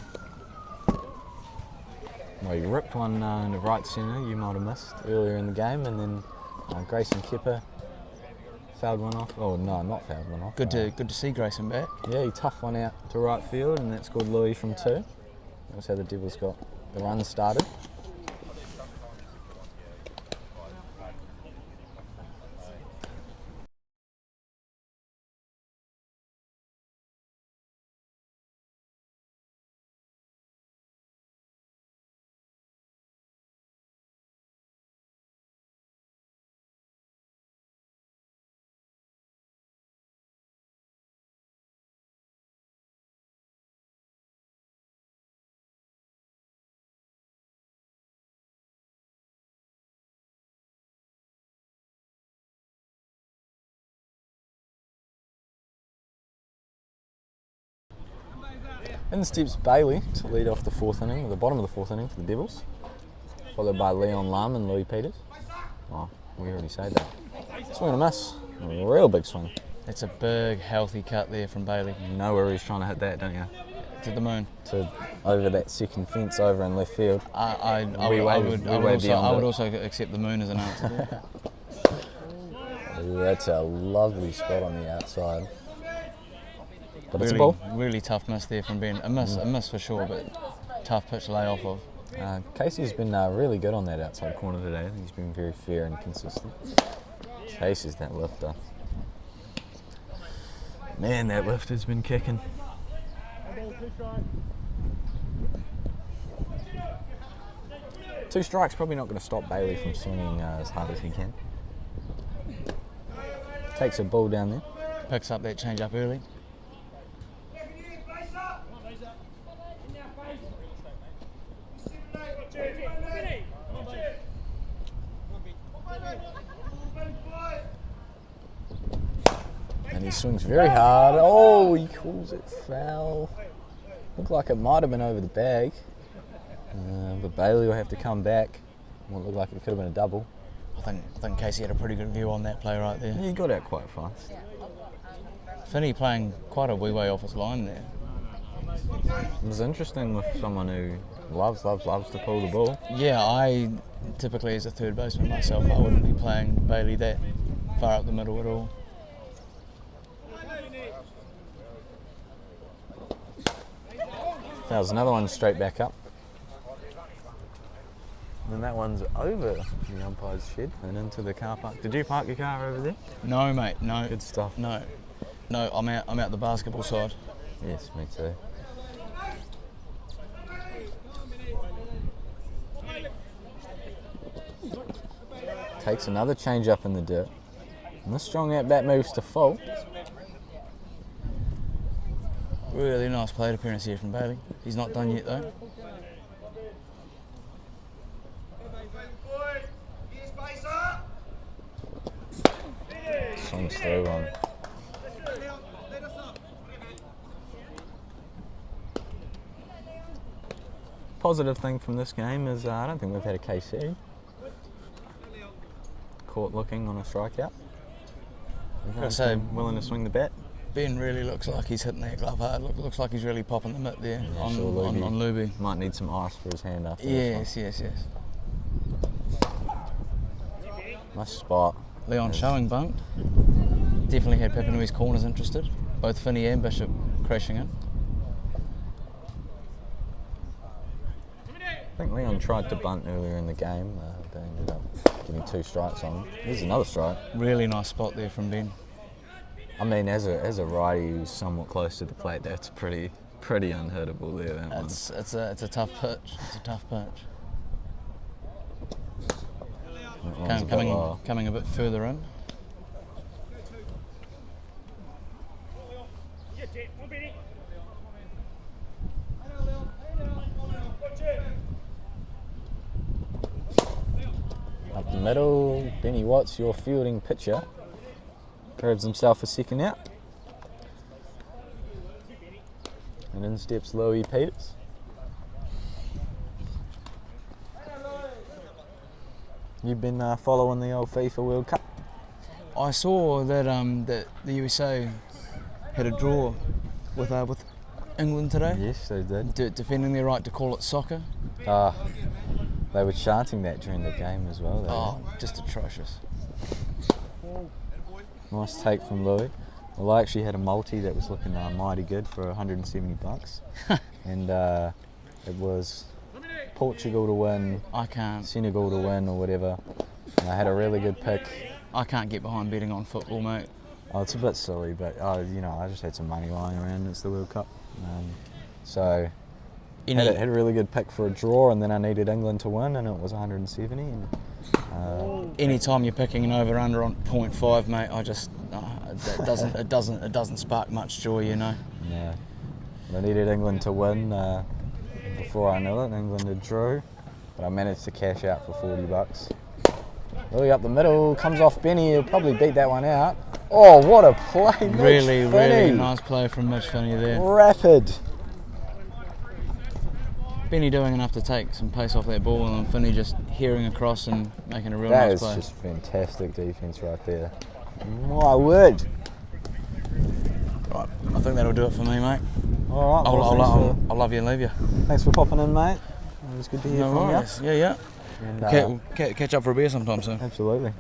Well, he ripped one in the right centre, you might have missed earlier in the game, and then Grayson Kepper fouled one off. Oh no, not fouled one off. Good to see Grayson back. Yeah, he toughed one out to right field, and that scored Louis from 2. That was how the Devils got the run started. In steps Bailey to lead off the 4th inning, or the bottom of the 4th inning for the Devils, followed by Leon Lum and Louis Peters. Oh, we already said that. Swing and a miss. A real big swing. That's a big, healthy cut there from Bailey. You know where he's trying to hit that, don't you? To the moon. To over that second fence over in left field. I would also accept the moon as an answer. That's a lovely spot on the outside. But really, it's a ball. Really tough miss there from Ben. A miss for sure, but tough pitch to lay off of. Casey's been really good on that outside corner today. I think he's been very fair and consistent. Casey's that lifter. Man, that lifter's been kicking. 2 strikes probably not going to stop Bailey from swinging as hard as he can. Takes a ball down there. Picks up that change up early. And he swings very hard. Oh, he calls it foul. Looked like it might have been over the bag. But Bailey will have to come back. What looked like it could have been a double. I think Casey had a pretty good view on that play right there. He got out quite fast. Finney playing quite a wee way off his line there. It was interesting with someone who loves to pull the ball. Yeah, I typically as a third baseman myself, I wouldn't be playing Bailey that far up the middle at all. That was another one straight back up. And that one's over the umpire's shed and into the car park. Did you park your car over there? No, mate, no. Good stuff. No, I'm out the basketball side. Yes, me too. Takes another change up in the dirt. And this strong at bat moves to full. Really nice plate appearance here from Bailey. He's not done yet though. Swings through one. Positive thing from this game is I don't think we've had a KC caught looking on a strikeout. So Willing to swing the bat. Ben really looks like he's hitting that glove hard. Looks like he's really popping the mitt there on Luby. Might need some ice for his hand after this Yes. one. Nice spot. Leon showing bunt. Definitely had Papanui's corners interested. Both Finney and Bishop crashing in. I think Leon tried to bunt earlier in the game, but ended up giving 2 strikes on him. There's another strike. Really nice spot there from Ben. I mean, as a righty who's somewhat close to the plate, that's pretty unhittable there. That one. It's a tough pitch. It's a tough pitch. That one's a bit low. Coming a bit further in. Up the middle, Benny Watts, your fielding pitcher, grabs himself a second out. And in steps Louis Peters. You've been following the old FIFA World Cup? I saw that that the USA had a draw with England today. Yes, they did. Defending their right to call it soccer. They were chanting that during the game as well. Just atrocious. Nice take from Louis. Well, I actually had a multi that was looking mighty good for $170, and it was Portugal to win, Senegal to win, or whatever. And I had a really good pick. I can't get behind betting on football, mate. Oh, it's a bit silly, but I just had some money lying around. It's the World Cup, so. Had a really good pick for a draw, and then I needed England to win, and it was 170. And, anytime you're picking an over/under on 0.5, mate, it doesn't spark much joy, you know. Yeah, I needed England to win. Before I knew it, England had drew, but I managed to cash out for $40. Really up the middle, comes off Benny. He'll probably beat that one out. Oh, what a play! Really nice play from Mitch Finney there. Rapid. Benny doing enough to take some pace off that ball, and then Finney just hearing across and making a real nice play. That is just fantastic defence right there. My word. Right, I think that'll do it for me, mate. All right. I'll love you and leave you. Thanks for popping in, mate. It was good to hear from you. Yeah. And, catch up for a beer sometime soon. Absolutely.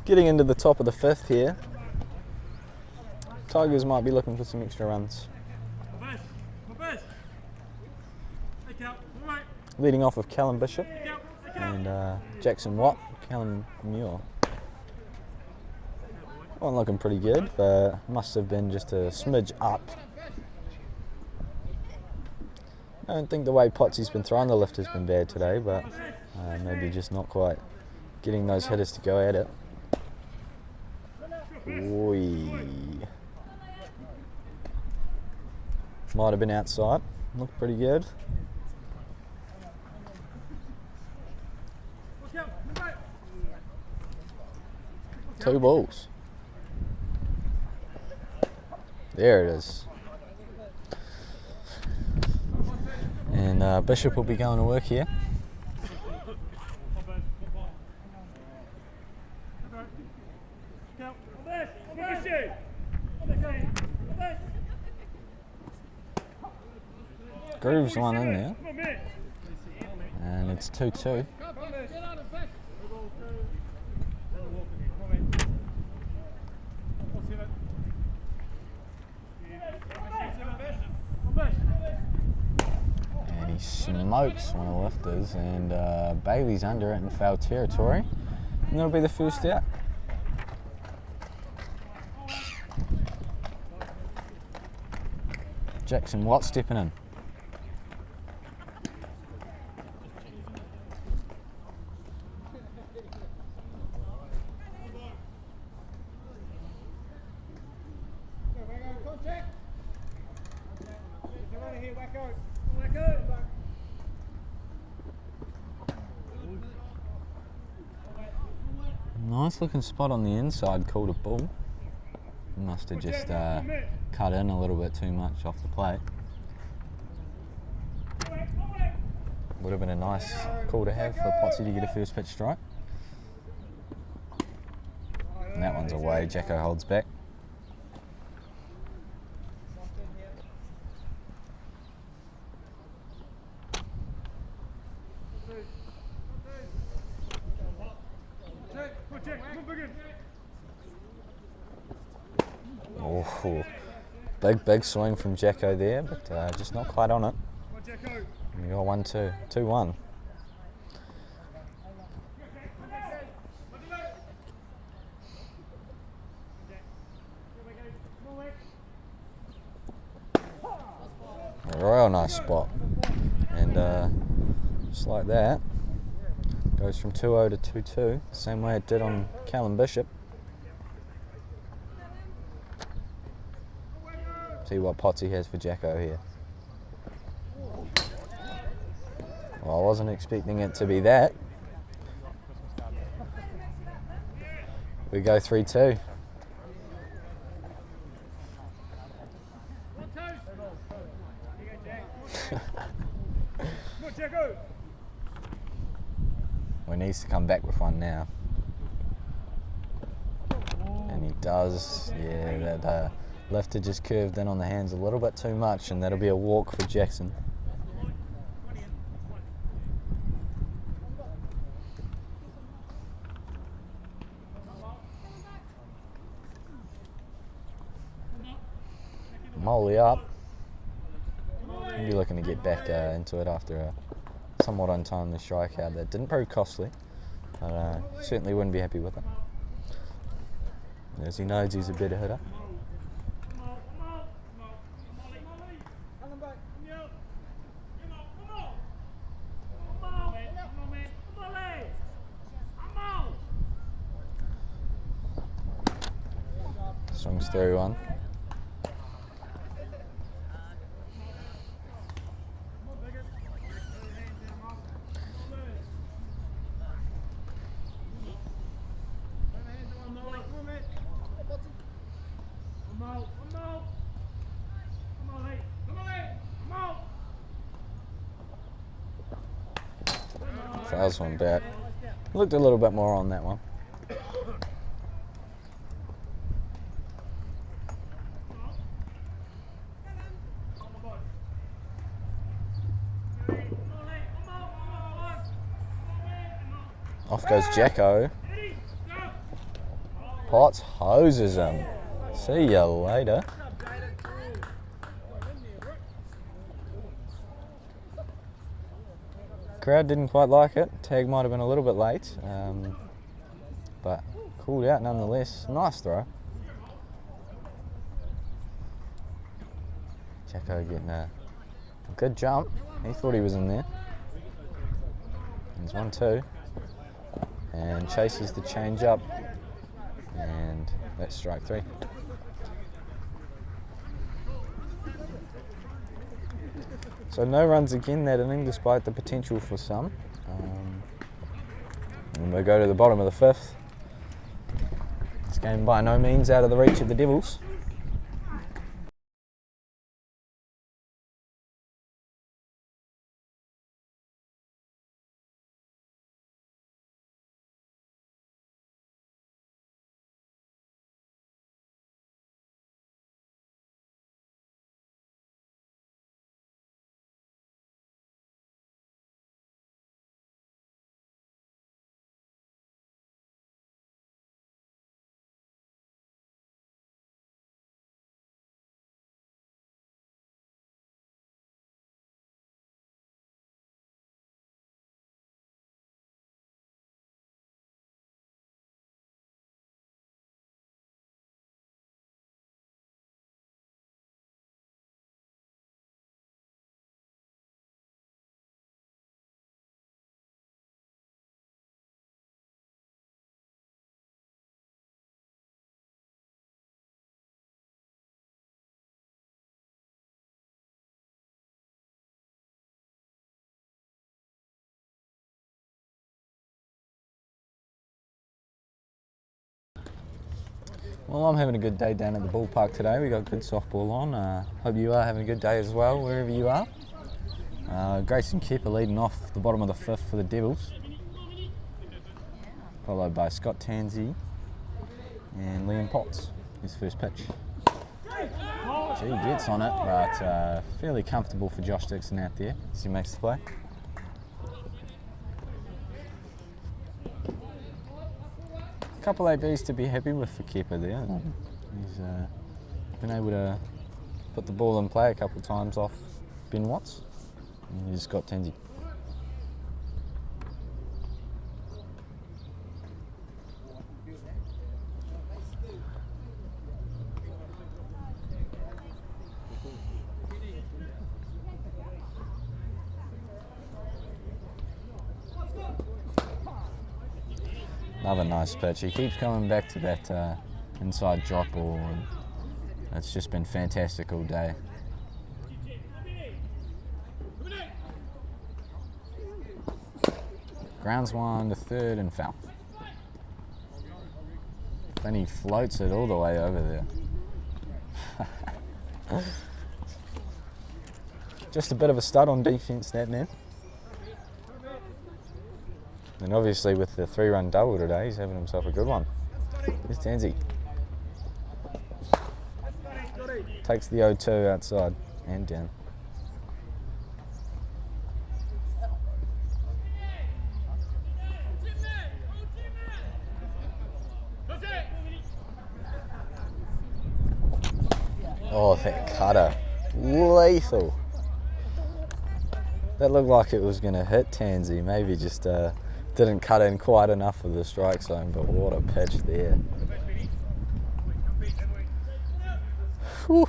Getting into the top of the 5th here. Tigers might be looking for some extra runs. Leading off with Callum Bishop and Jackson Watt, Callum Muir. One looking pretty good, but must have been just a smidge up. I don't think the way Potsy's been throwing the lift has been bad today, but maybe just not quite getting those hitters to go at it. Oy. Might have been outside. Looked pretty good. Two balls. There it is. And Bishop will be going to work here. Groove's one in there. And it's 2-2. And he smokes one of the lifters, and Bailey's under it in foul territory. And that'll be the first out. Jackson Watt stepping in. Nice looking spot on the inside, called a ball. Must have just cut in a little bit too much off the plate. Would have been a nice call to have for Potsy to get a first pitch strike. And that one's away, Jacko holds back. Oh, big swing from Jacko there, but just not quite on it. We got 1-2, 2-1. A real nice spot, and just like that, goes from 2-0 to 2-2, same way it did on Callum Bishop. See what Potsy has for Jacko here. Well, I wasn't expecting it to be that. We go 3-2. We needs to come back with one now. And he does. Yeah, that lifter just curved in on the hands a little bit too much, and that'll be a walk for Jackson. Molly up. He'll be looking to get back into it after a somewhat untimely strikeout that didn't prove costly, but certainly wouldn't be happy with it. As he knows he's a better hitter. Swings through one. Fouls one back. Looked a little bit more on that one. Off goes Jacko. Potts hoses him. See ya later. Crowd didn't quite like it. Tag might have been a little bit late, but called out nonetheless. Nice throw. Jacko getting a good jump. He thought he was in there. There's 1-2. And chases the change up. And that's strike 3. So no runs again that inning, despite the potential for some. And we'll go to the bottom of the 5th. This game by no means out of the reach of the Devils. Well, I'm having a good day down at the ballpark today. We got good softball on. Hope you are having a good day as well, wherever you are. Grayson Kepper leading off the bottom of the 5th for the Devils, followed by Scott Tansey and Liam Potts, his first pitch. Gee, gets on it, but fairly comfortable for Josh Dixon out there as he makes the play. Couple ABs to be happy with for Kepper there. He's been able to put the ball in play a couple of times off Ben Watts. And he's got Tansey. Another nice pitch. He keeps coming back to that inside drop ball, and it's just been fantastic all day. Grounds one to third and foul. Then he floats it all the way over there. Just a bit of a stud on defence, that man. And obviously with the 3-run double today, he's having himself a good one. Here's Tansey. Takes the 0-2 outside and down. Oh, that cutter. Lethal. That looked like it was going to hit Tansey. Maybe just didn't cut in quite enough for the strike zone, but what a pitch there. Whew.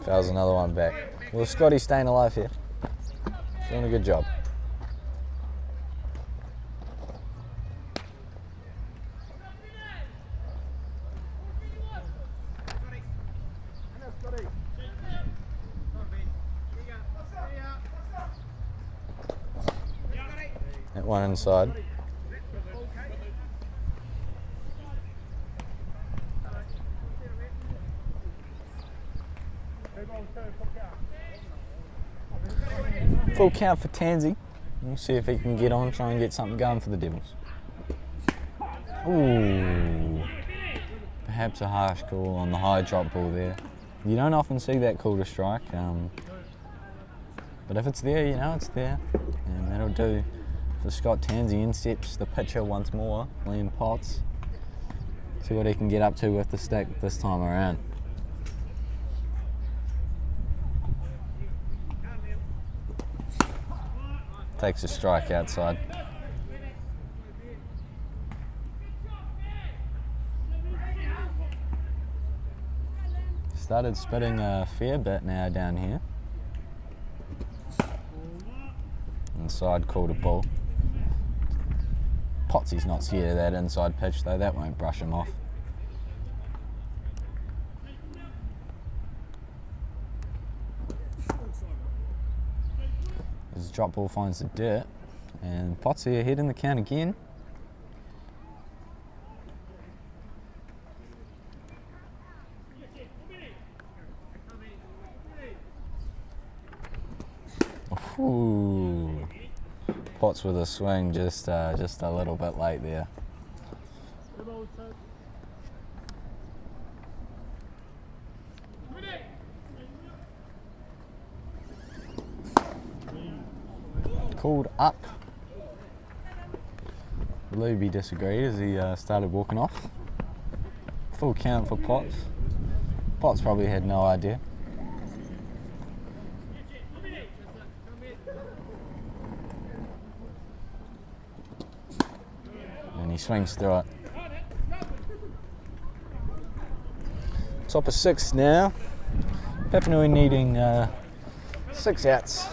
Fouls another one back. Well, Scotty's staying alive here. Doing a good job. That one inside. Full count for Tansey. We'll see if he can get on, try and get something going for the Devils. Ooh. Perhaps a harsh call on the high drop ball there. You don't often see that call to strike. But if it's there, you know it's there. And that'll do for Scott Tansey. In steps the pitcher once more, Liam Potts. See what he can get up to with the stick this time around. Takes a strike outside. Started spitting a fair bit now down here. Inside called a ball. Potsy's not scared of that inside pitch though, that won't brush him off. His drop ball finds the dirt, and Potsy ahead in the count again. Ooh. Potts with a swing, just a little bit late there. Called up. Luby disagreed as he started walking off. Full count for Potts. Potts probably had no idea. And he swings through it. Top of 6 now. Papanui needing 6 outs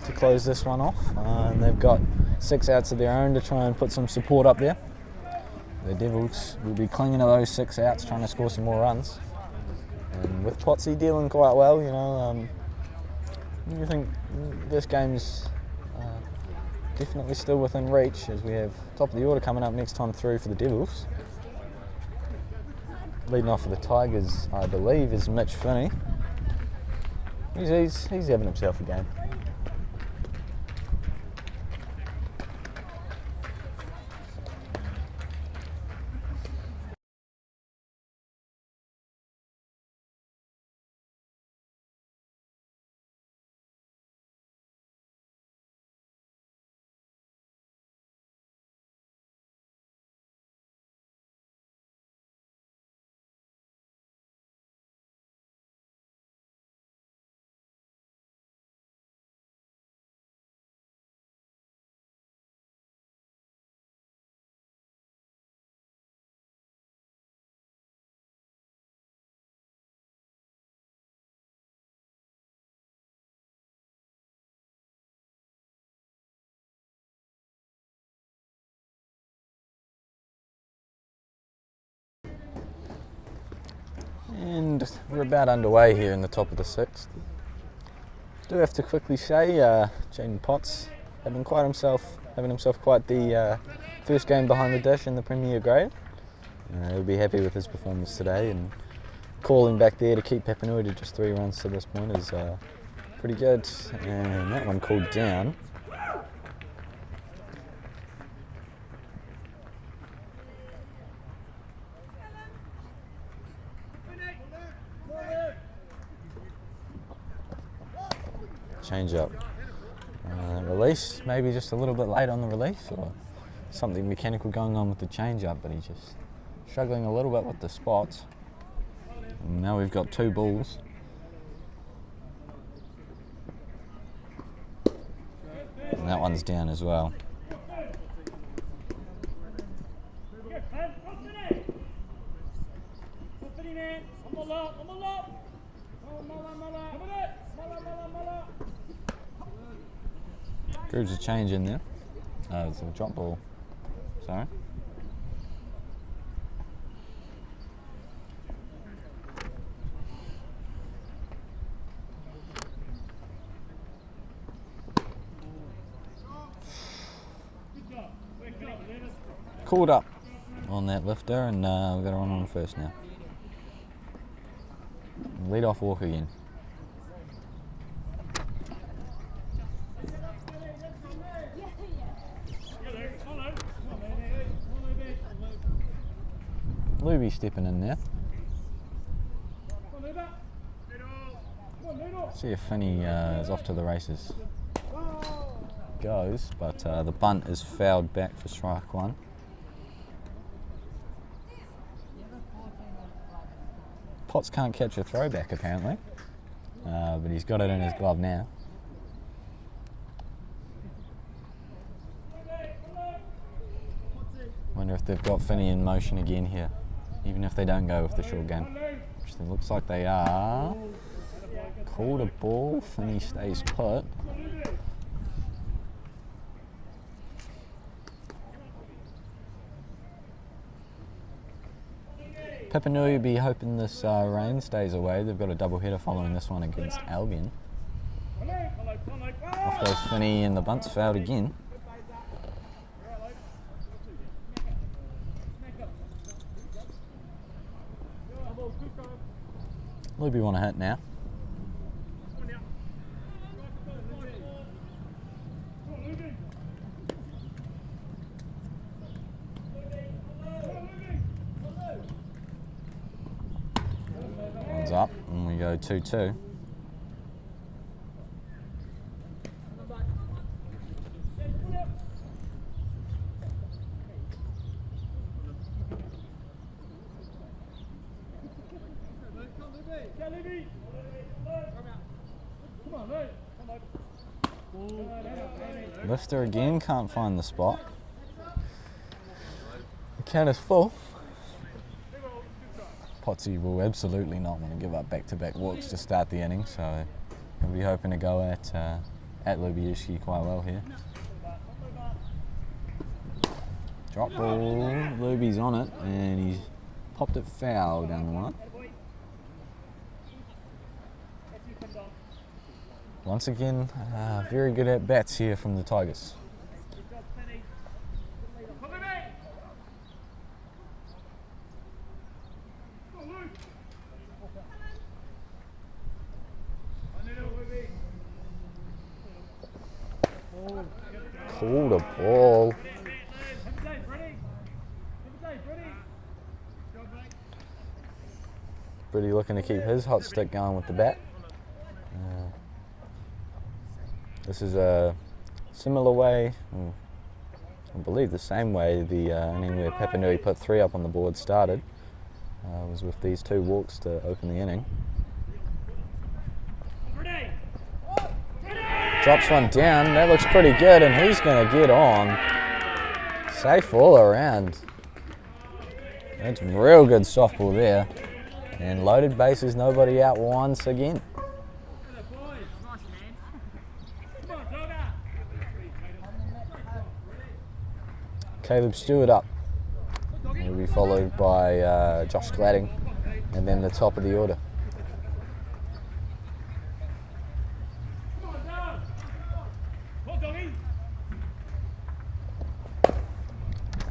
to close this one off. And they've got 6 outs of their own to try and put some support up there. The Devils will be clinging to those 6 outs, trying to score some more runs. And with Potsy dealing quite well, you know, you think this game's definitely still within reach, as we have top of the order coming up next time through for the Devils. Leading off for the Tigers, I believe, is Mitch Finney. He's having himself a game. And we're about underway here in the top of the 6th. Do have to quickly say, Jaden Potts having himself quite the first game behind the dish in the Premier grade. He'll be happy with his performance today, and calling back there to keep Papanui to just 3 runs to this point is pretty good. And that one called down. Change up. Release, maybe just a little bit late on the release, or something mechanical going on with the change up, but he's just struggling a little bit with the spots. And now we've got 2 balls. And that one's down as well. Grooves a change in there. It's a drop ball. Sorry. Called up on that lifter, and we've got a run on first now. Lead off walk again. Luby stepping in there. See if Finney is off to the races. goes, but the bunt is fouled back for strike one. Potts can't catch a throwback apparently, but he's got it in his glove now. Wonder if they've got Finney in motion again here, even if they don't go with the short game, which it looks like they are. Called a ball, Finney stays put. Papanui will be hoping this rain stays away. They've got a double header following this one against Albion. Off goes Finney and the bunt's fouled again. Luby want to hit now. One's up and we go 2-2. Lifter again, can't find the spot. The count is full. Potsy will absolutely not want to give up back-to-back walks to start the inning, so he'll be hoping to go at Lubiuski quite well here. Drop ball, Luby's on it, and he's popped it foul down the line. Once again, very good at bats here from the Tigers. Called a ball. Pretty looking to keep his hot stick going with the bat. This is a similar way, I believe the same way the inning where Papanui put 3 up on the board started. Was with these 2 walks to open the inning. Drops one down, that looks pretty good, and he's going to get on. Safe all around. That's real good softball there. And loaded bases, nobody out once again. Caleb Stewart up. He'll be followed by Josh Gladding, and then the top of the order.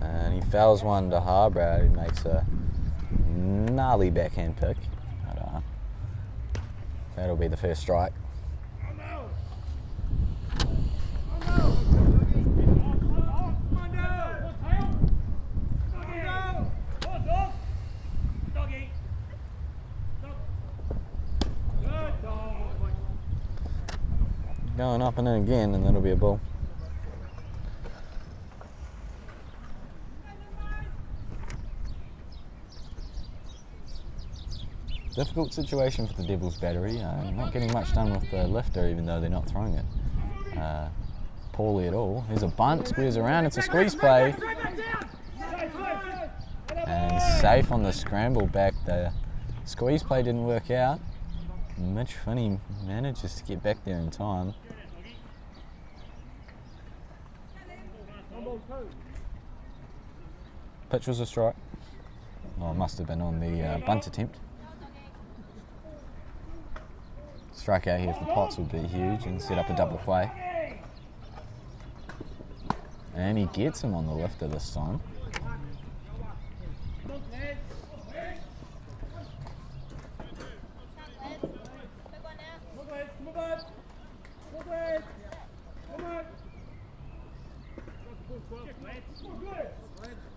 And he fouls one to Harbrow, who makes a gnarly backhand pick. But, that'll be the first strike. Going up and in again, and that'll be a ball. Difficult situation for the Devils battery. Not getting much done with the lifter, even though they're not throwing it poorly at all. Here's a bunt, squares around, it's a squeeze play. And safe on the scramble back. The squeeze play didn't work out. Mitch Finney manages to get back there in time. Pitch was a strike. Well, it must have been on the bunt attempt. Strike out here for Potts would be huge and set up a double play. And he gets him on the lifter this time.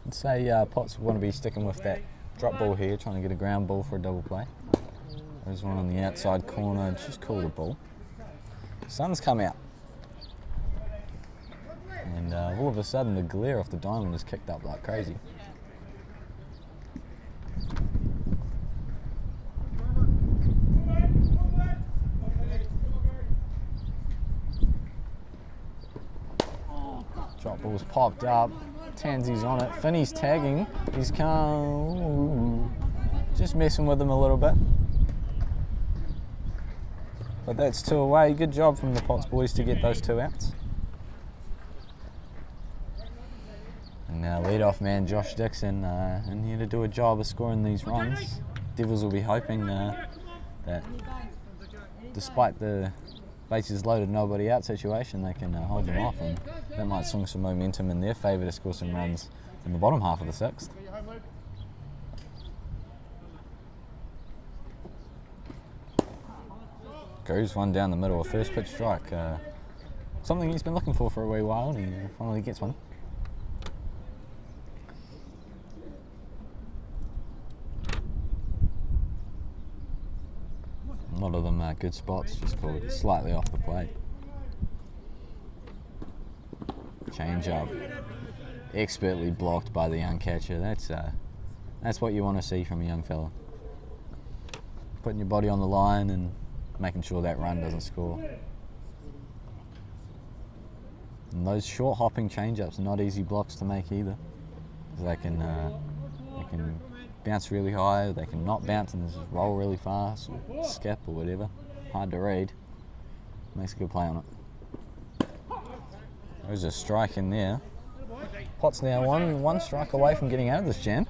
I'd say Potts want to be sticking with that drop ball here, trying to get a ground ball for a double play. There's one on the outside corner, just called a ball. Sun's come out. all of a sudden the glare off the diamond has kicked up like crazy. Drop ball's popped up. Tansy's on it. Finney's tagging. He's just messing with him a little bit. But that's 2 away. Good job from the Potts boys to get those 2 outs. And now lead-off man Josh Dixon in here to do a job of scoring these runs. Devils will be hoping that despite the bases loaded, nobody out situation, they can hold them off, and that might swing some momentum in their favour to score some runs in the bottom half of the 6th. Grooves one down the middle, a first pitch strike. Something he's been looking for a wee while, and he finally gets one. A lot of them are good spots, just called slightly off the plate. Change up, expertly blocked by the young catcher. That's what you want to see from a young fella. Putting your body on the line and making sure that run doesn't score. And those short hopping change-ups are not easy blocks to make either. They can bounce really high, they can not bounce and just roll really fast, or skip or whatever. Hard to read. Makes a good play on it. There's a strike in there. Potts now one strike away from getting out of this jam.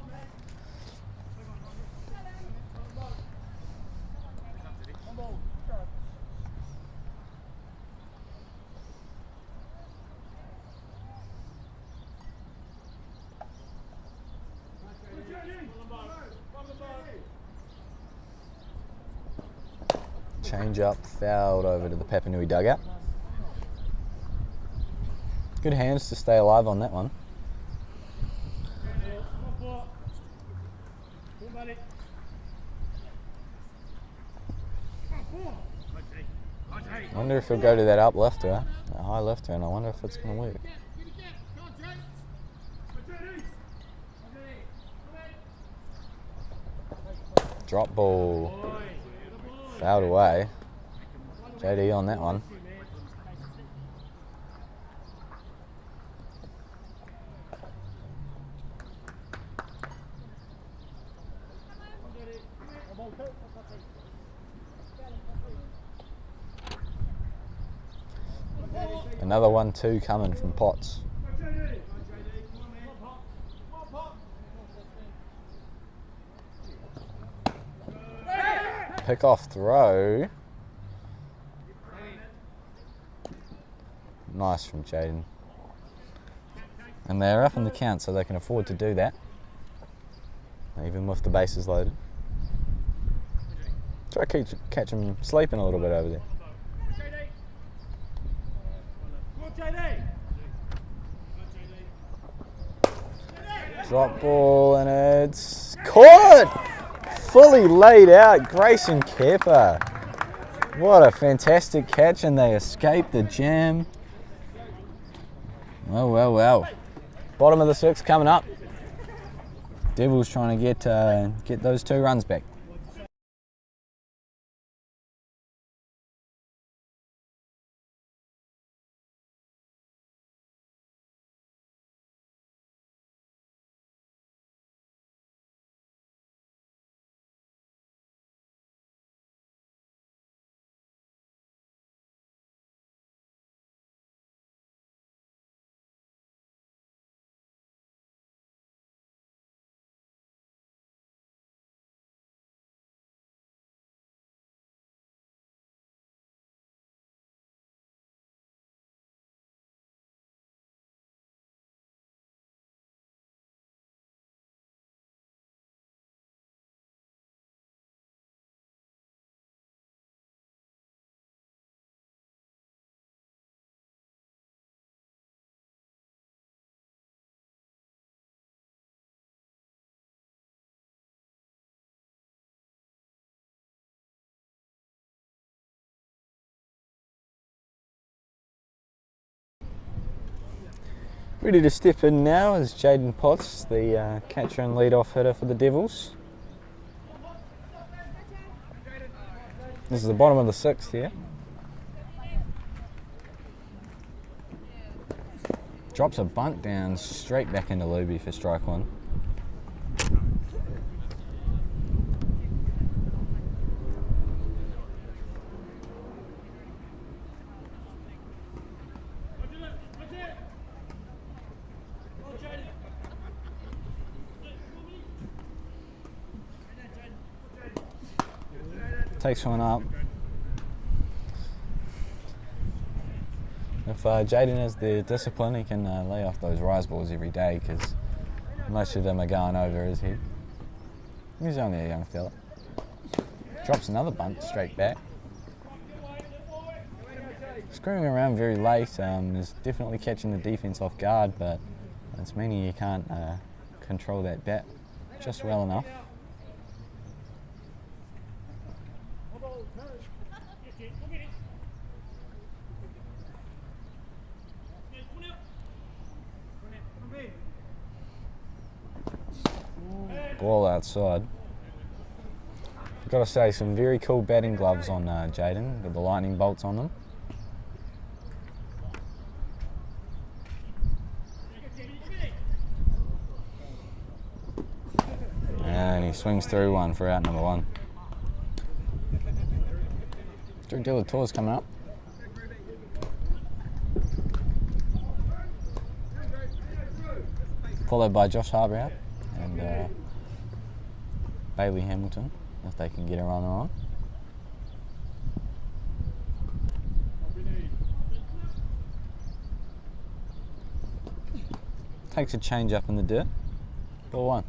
Change up, fouled over to the Papanui dugout. Good hands to stay alive on that one. I wonder if he'll go to that up lefter, that high lefter, and I wonder if it's going to work. Drop ball. Fouled away. JD on that one. Another 1-2 coming from Potts. Pick off throw. Nice from Jaden. And they're up in the count, so they can afford to do that, even with the bases loaded. Try to catch him sleeping a little bit over there. Drop ball and it's caught! Fully laid out, Grayson Kepper. What a fantastic catch, and they escaped the jam. Well, well, well. Bottom of the 6th coming up. Devils trying to get those 2 runs back. Ready to step in now is Jaden Potts, the catcher and lead-off hitter for the Devils. This is the bottom of the 6th here. Drops a bunt down straight back into Luby for strike one. Takes one up. If Jaden has the discipline, he can lay off those rise balls every day, because most of them are going over his head. He's only a young fella. Drops another bunt straight back. Screwing around very late is definitely catching the defence off guard, but it's meaning you can't control that bat just well enough. Ball outside. I've got to say, some very cool batting gloves on Jaden, with the lightning bolts on them. And he swings through one for out number 1. Drew Delatour's coming up. Followed by Josh Harbour and Bailey Hamilton, if they can get a runner on. Takes a change up in the dirt. Ball 1.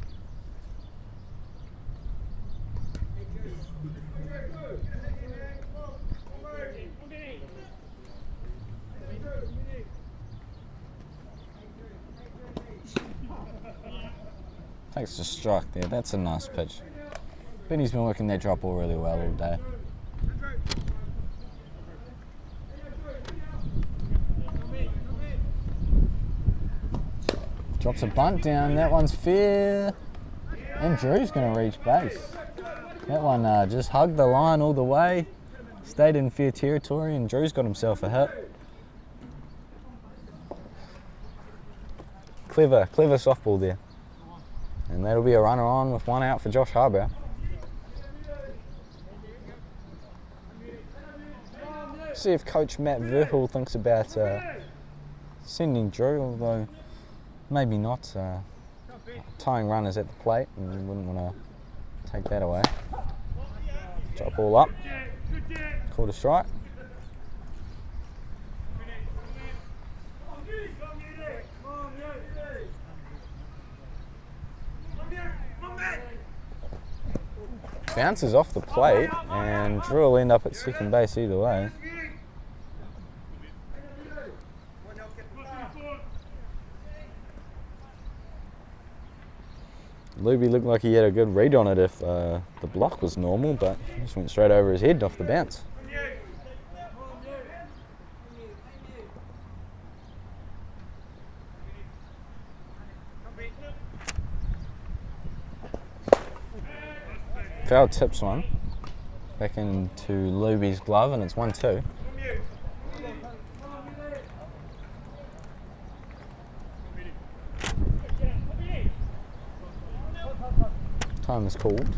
Takes a strike there. That's a nice pitch. Benny's been working that drop ball really well all day. Drops a bunt down. That one's fair. And Drew's going to reach base. That one just hugged the line all the way. Stayed in fair territory, and Drew's got himself a hit. Clever softball there. And that'll be a runner on with 1 out for Josh Harbour. See if Coach Matt Verhul thinks about sending Drew, although maybe not. Tying runners at the plate, and you wouldn't want to take that away. Drop ball up. Called a strike. Bounces off the plate, and Drew will end up at second base either way. Luby looked like he had a good read on it if the block was normal, but he just went straight over his head off the bounce. Foul tips one back into Luby's glove, and it's 1-2. Time is called.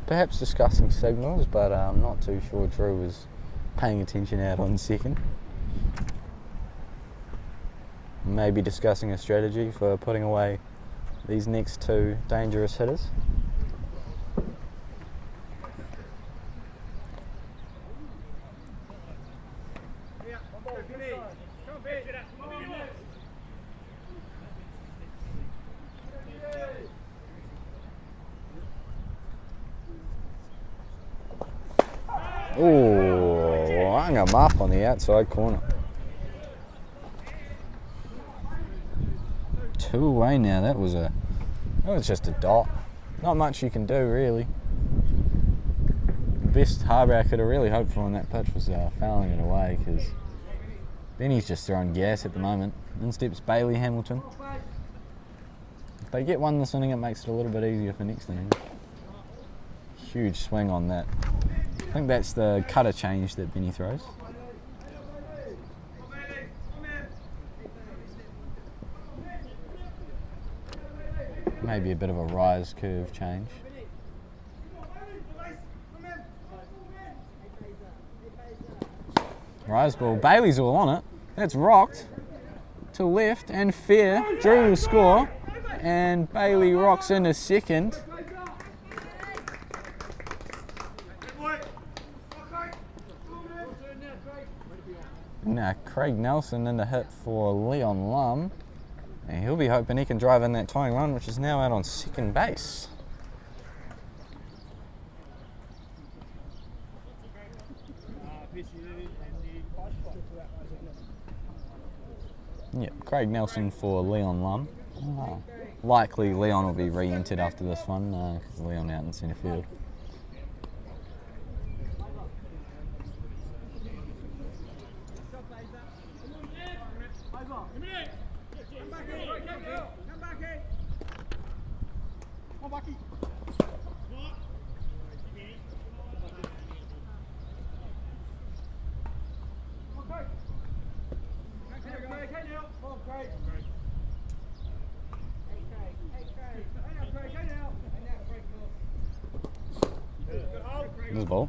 Perhaps discussing signals, but I'm not too sure Drew was paying attention out on second. Maybe discussing a strategy for putting away these next 2 dangerous hitters. Oh, hung him up on the outside corner. 2 away now. That was just a dot. Not much you can do really. best Harbour could have really hoped for on that pitch was fouling it away, because Benny's just throwing gas at the moment. In steps Bailey Hamilton. If they get one this inning, it makes it a little bit easier for next inning. Huge swing on that. I think that's the cutter change that Benny throws. Maybe a bit of a rise curve change. Rise ball. Bailey's all on it. That's rocked to left and fair. Drew will score, and Bailey rocks into second. Now Craig Nelson in the hit for Leon Lum, and he'll be hoping he can drive in that tying run, which is now out on second base. Yep, Craig Nelson for Leon Lum. Likely Leon will be re-entered after this one, because Leon out in centre field. This ball.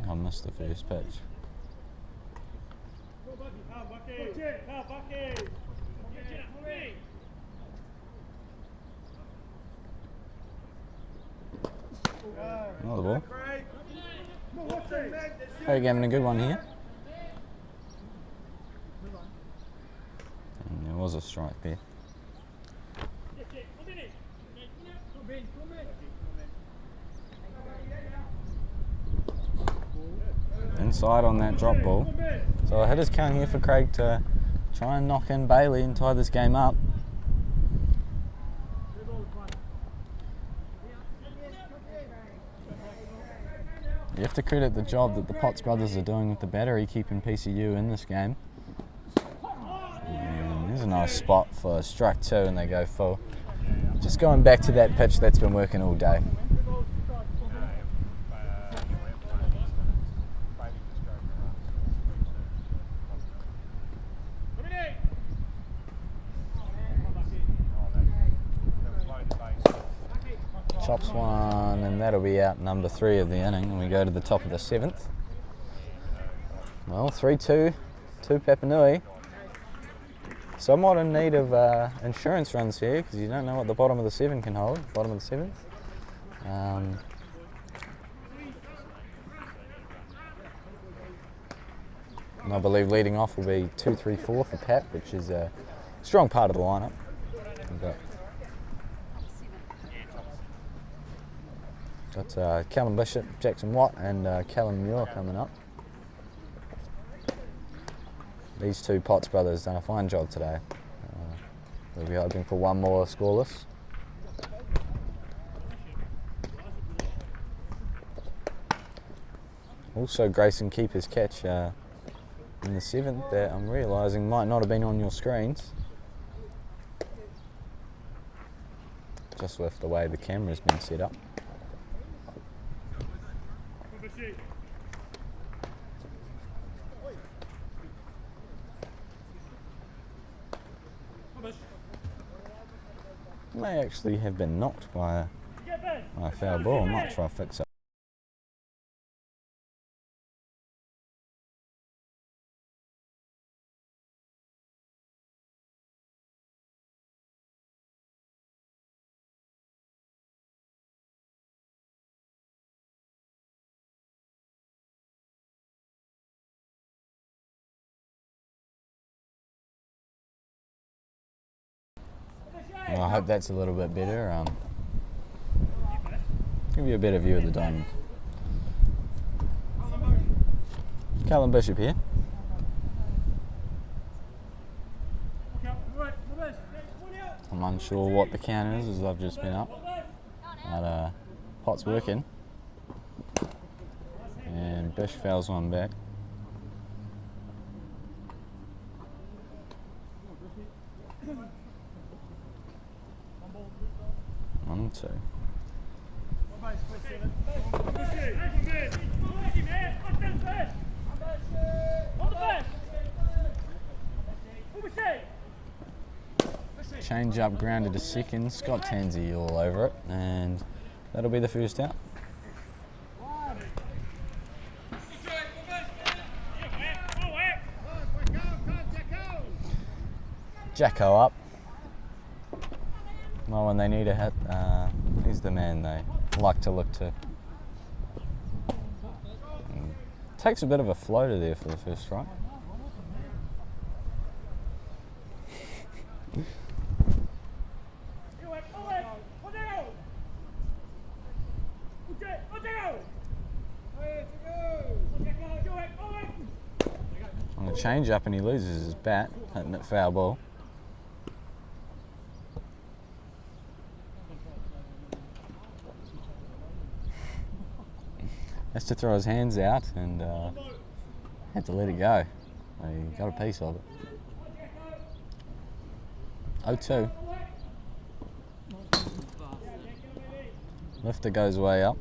I missed the first pitch. Another ball. Craig having a good one here. And there was a strike there. Inside on that drop ball. So a hitter's count here for Craig to try and knock in Bailey and tie this game up. You have to credit the job that the Potts brothers are doing with the battery, keeping PCU in this game. And there's a nice spot for strike two, and they go full. Just going back to that pitch that's been working all day. Chops one, and that'll be out number 3 of the inning, and we go to the top of the 7th. Well, 3-2 to Papanui. Somewhat in need of insurance runs here, because you don't know what the bottom of the 7 can hold. Bottom of the 7th. And I believe leading off will be 2-3-4 for Pap, which is a strong part of the lineup. Got Callum Bishop, Jackson Watt, and Callum Muir coming up. These two Potts brothers done a fine job today. We'll be hoping for one more scoreless. Also Grayson Keeper's catch in the 7th that I'm realising might not have been on your screens. Just with the way the camera's been set up. May actually have been knocked by a foul ball. I might try to fix it. Well, I hope that's a little bit better. Give you a better view of the diamond. Callum Bishop here. I'm unsure what the count is, as I've just been up. But Potts working. And Bish fouls one back. 1-2. Change up grounded to second. Scott Tansey all over it, and that'll be the first out. Jacko up. Well, when they need a hit, he's the man they like to look to. And takes a bit of a floater there for the first strike. On a change up and he loses his bat, hitting it foul ball. Has to throw his hands out and had to let it go. He got a piece of it. 0-2. Lifter goes way up.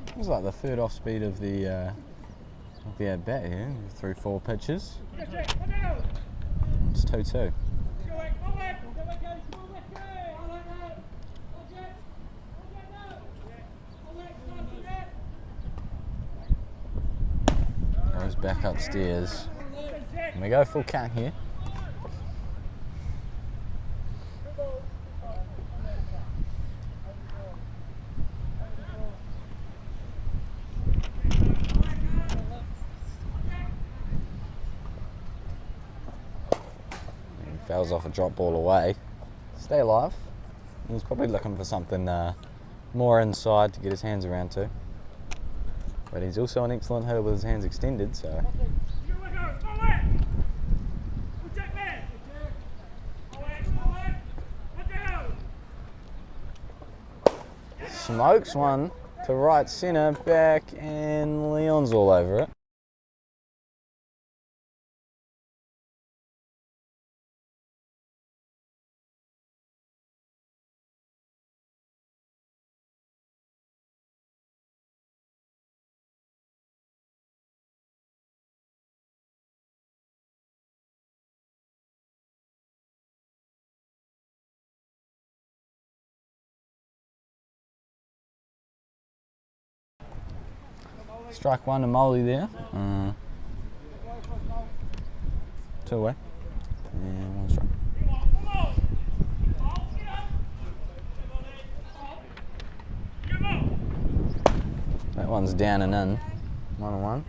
It was like the third off speed of the at bat here. Through 4 pitches. It's 2-2. Goes back upstairs. And we go full count here. Fouls off a drop ball away. Stay alive. He's probably looking for something more inside to get his hands around to. But he's also an excellent hitter with his hands extended, so. Smokes one to right centre, back, and Leon's all over it. Strike one to Molly there. 2 away. And 1 strike. That one's down and in. 1-1.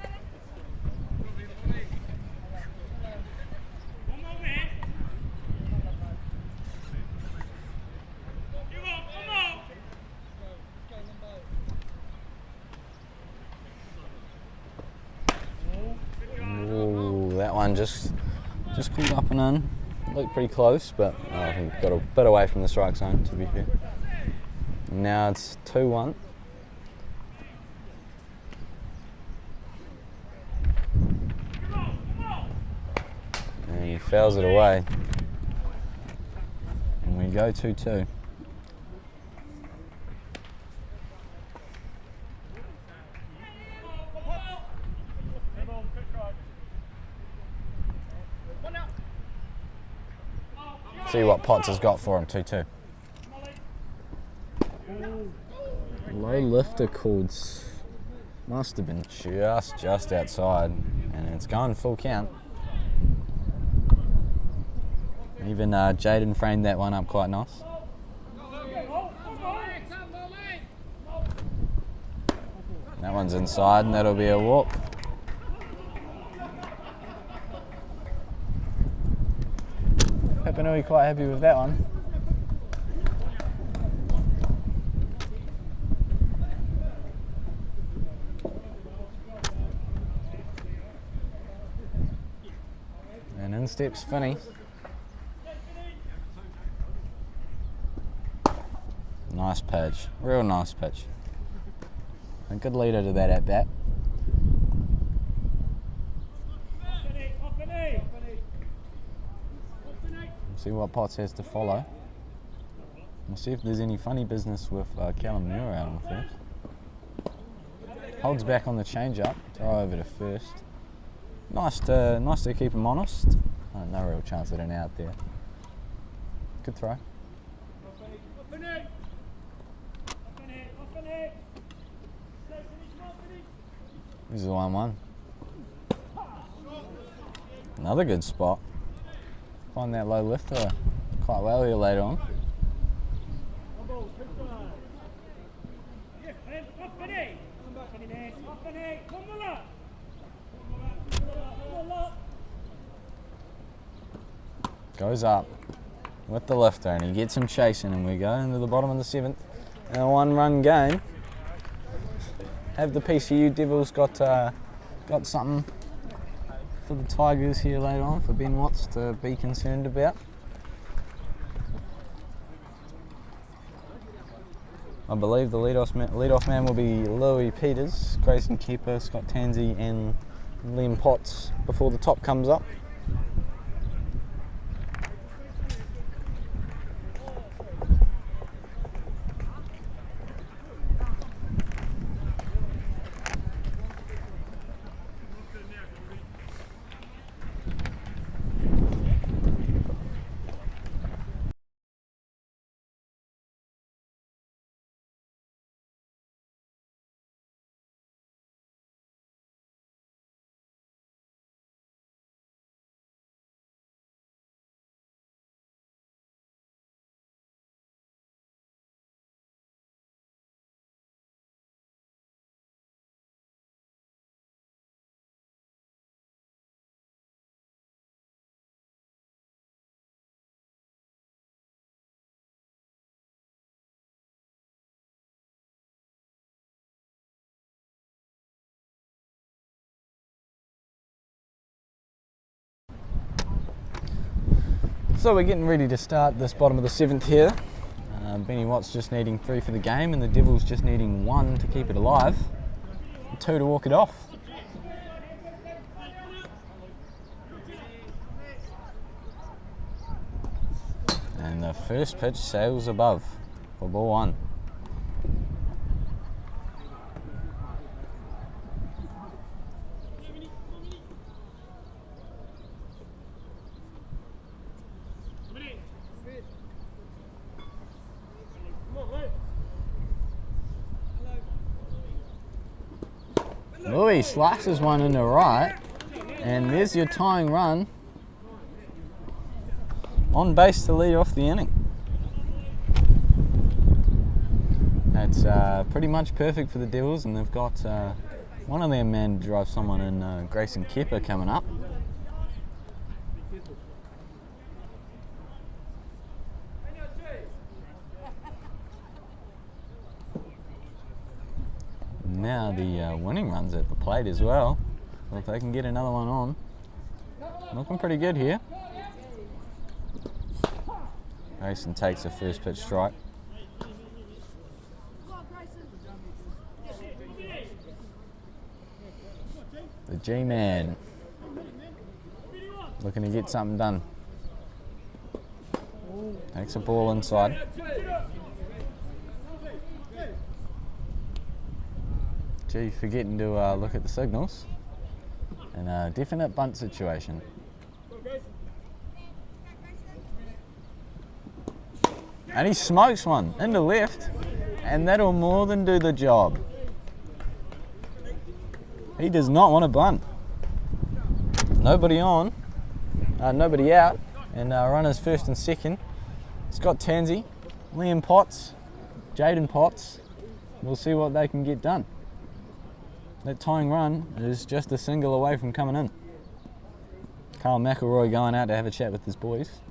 That one just called up and in. Looked pretty close, but I think got a bit away from the strike zone, to be fair. Now it's 2-1. And he fouls it away. And we go 2-2. See what Potts has got for him, 2-2. Low lifter called, must have been just outside, and it's going full count. Even Jaden framed that one up quite nice. That one's inside, and that'll be a walk. Papanui quite happy with that one. And in steps Finney. Nice pitch, real nice pitch. A good leader to that at bat. See what Potts has to follow. We'll see if there's any funny business with Callum Muir out on first. Holds back on the change-up, throw over to first. Nice to keep him honest. No real chance at an out there. Good throw. This is the 1-1. Another good spot. Find that low lifter quite well here later on. Goes up with the lifter and he gets him chasing, and we go into the bottom of the 7th. And a 1-run game. Have the PCU Devils got something for the Tigers here later on for Ben Watts to be concerned about? I believe the leadoff man will be Louis Peters, Grayson Keeper, Scott Tansey and Liam Potts before the top comes up. So we're getting ready to start this bottom of the 7th here. Benny Watts just needing 3 for the game, and the Devils just needing 1 to keep it alive, 2 to walk it off. And the first pitch sails above for ball 1. Louis slices one in the right, and there's your tying run on base to lead off the inning. That's pretty much perfect for the Devils, and they've got one of their men drive someone in, Grayson Keeper, coming up. Now the winning run's at the plate as well. So if they can get another one on, looking pretty good here. Grayson takes the first pitch strike. The G-Man looking to get something done. Takes a ball inside. Gee, forgetting to look at the signals. And a definite bunt situation. And he smokes one into left, and that'll more than do the job. He does not want to bunt. Nobody on, nobody out, and runners first and second. Scott Tansey, Liam Potts, Jaden Potts. We'll see what they can get done. That tying run is just a single away from coming in. Carl McElroy going out to have a chat with his boys.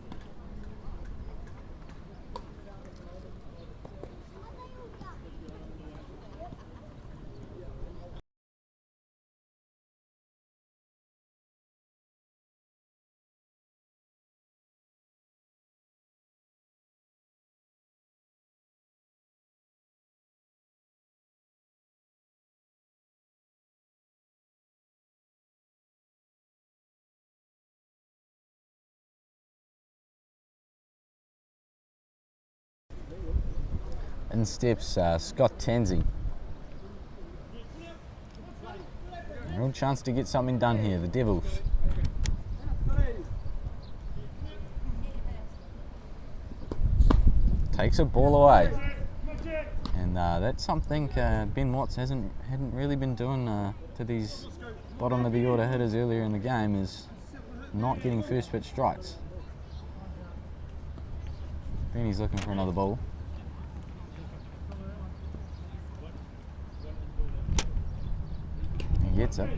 In steps Scott Tansey. Real chance to get something done here, the Devils. Takes a ball away. And that's something Ben Watts hadn't really been doing to these bottom of the order hitters earlier in the game, is not getting first pitch strikes. Benny's looking for another ball. He gets it.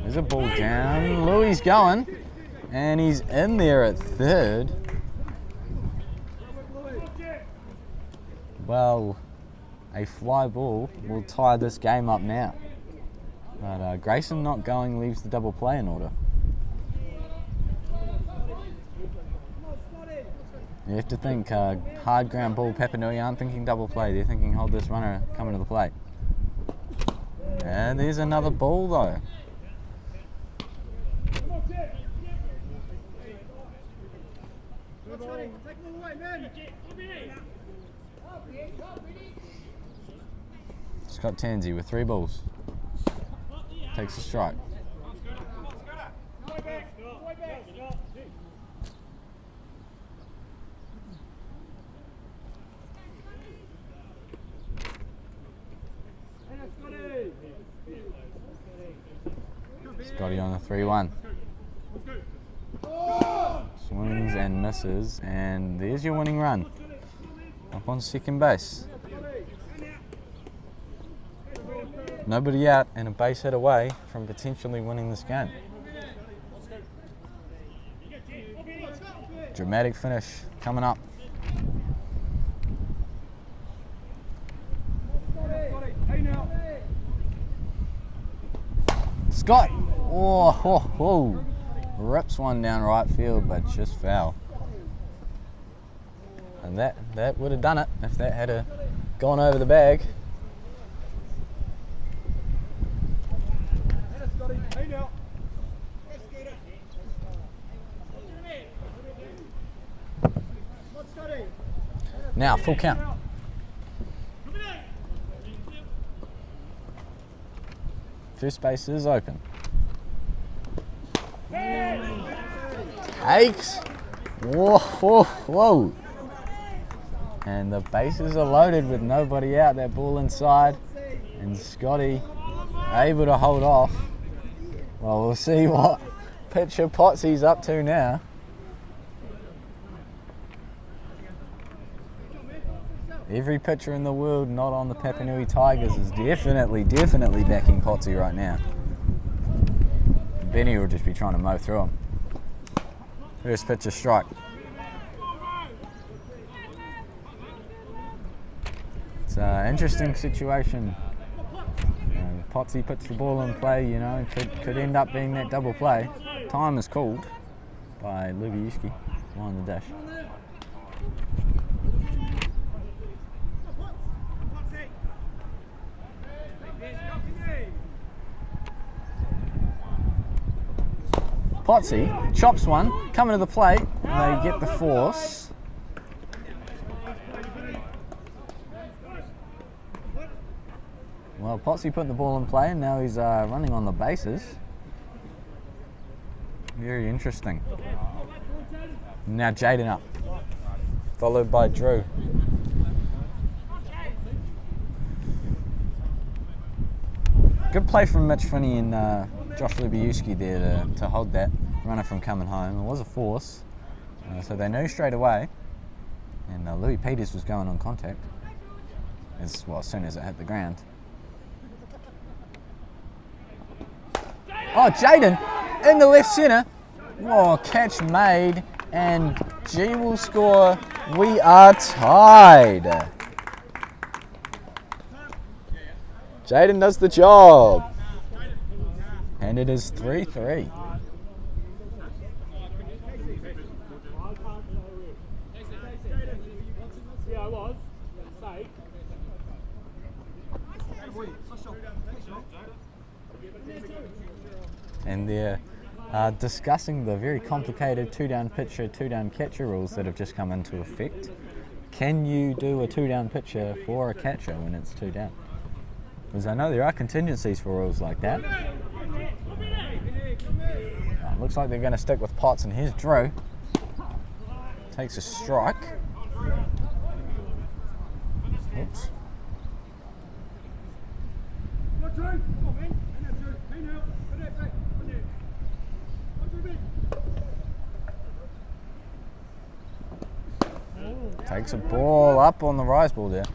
There's a ball down. Louis going, and he's in there at third. Well, a fly ball will tie this game up now. But Grayson not going leaves the double play in order. You have to think hard ground ball. Papanui aren't thinking double play. They're thinking hold this runner coming to the plate. And there's another ball though. Scott Tansey with 3 balls. Takes a strike. Scotty on the 3-1. Swings and misses, and there's your winning run. Up on second base. Nobody out and a base hit away from potentially winning this game. Dramatic finish coming up. Scott! Oh, rips one down right field, but just foul. And that would have done it if that had gone over the bag. Now, full count. First base is open. Takes. Whoa. And the bases are loaded with nobody out. That ball inside. And Scotty able to hold off. Well, we'll see what pitcher Potsy's up to now. Every pitcher in the world not on the Papanui Tigers is definitely backing Potsy right now. Benny will just be trying to mow through him. First pitch, a strike. It's an interesting situation. Potsy puts the ball in play, you know, could end up being that double play. Time is called by Lubiuski on the dash. Potsy chops one, coming to the plate, and they get the force. Well, Potsy put the ball in play, and now he's running on the bases. Very interesting. Now Jaden up, followed by Drew. Good play from Mitch Finney and Josh Lubiuski there to hold that runner from coming home. It was a force, so they knew straight away. And Louis Peters was going on contact as soon as it hit the ground. Oh, Jaden in the left centre. Oh, catch made, and G will score. We are tied. Jaden does the job. And it is 3-3. And they're discussing the very complicated 2-down pitcher, 2-down catcher rules that have just come into effect. Can you do a 2-down pitcher for a catcher when it's 2 down? Because I know there are contingencies for rules like that. Looks like they're going to stick with Potts, and here's Drew. Takes a strike. Oops. Takes a ball up on the rise ball there.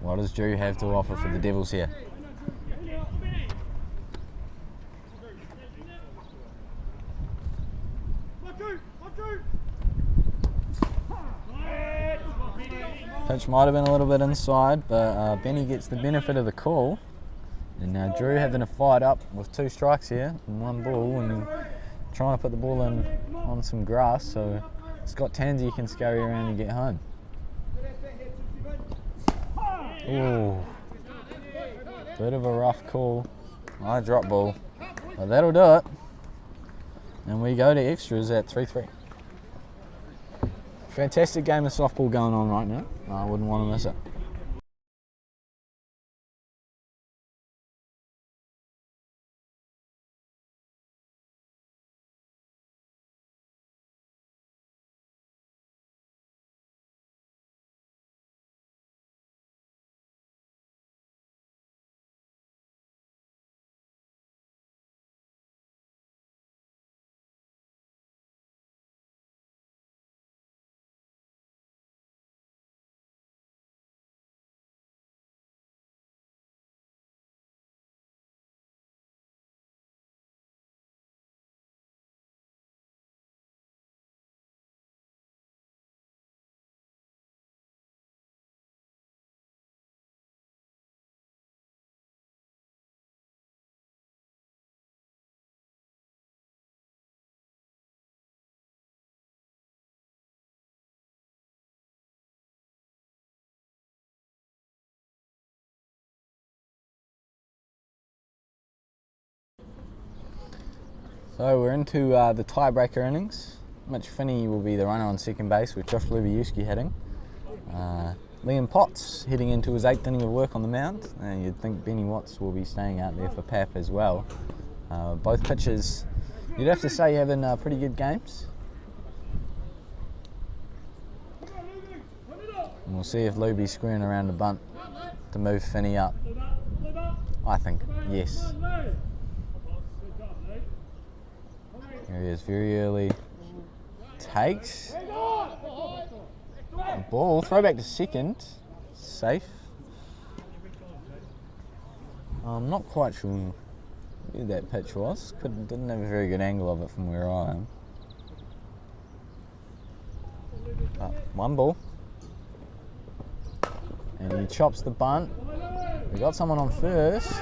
What does Drew have to offer for the Devils here? Pitch might have been a little bit inside, but Benny gets the benefit of the call. And now Drew having a fight up with 2 strikes here and 1 ball, and trying to put the ball in on some grass so Scott Tansey can scurry around and get home. Ooh, bit of a rough call. High drop ball, but that'll do it. And we go to extras at 3-3. Fantastic game of softball going on right now. I wouldn't want to miss it. So we're into the tiebreaker innings. Mitch Finney will be the runner on second base with Josh Lubiuski hitting. Liam Potts heading into his 8th inning of work on the mound, and you'd think Benny Watts will be staying out there for Pap as well. Both pitchers, you'd have to say, having pretty good games. And we'll see if Luby's screwing around a bunt to move Finney up. I think yes. Here he is, very early. Takes a ball, throw back to second, safe. I'm not quite sure where that pitch was. Didn't have a very good angle of it from where I am. 1 ball. And he chops the bunt. We got someone on first.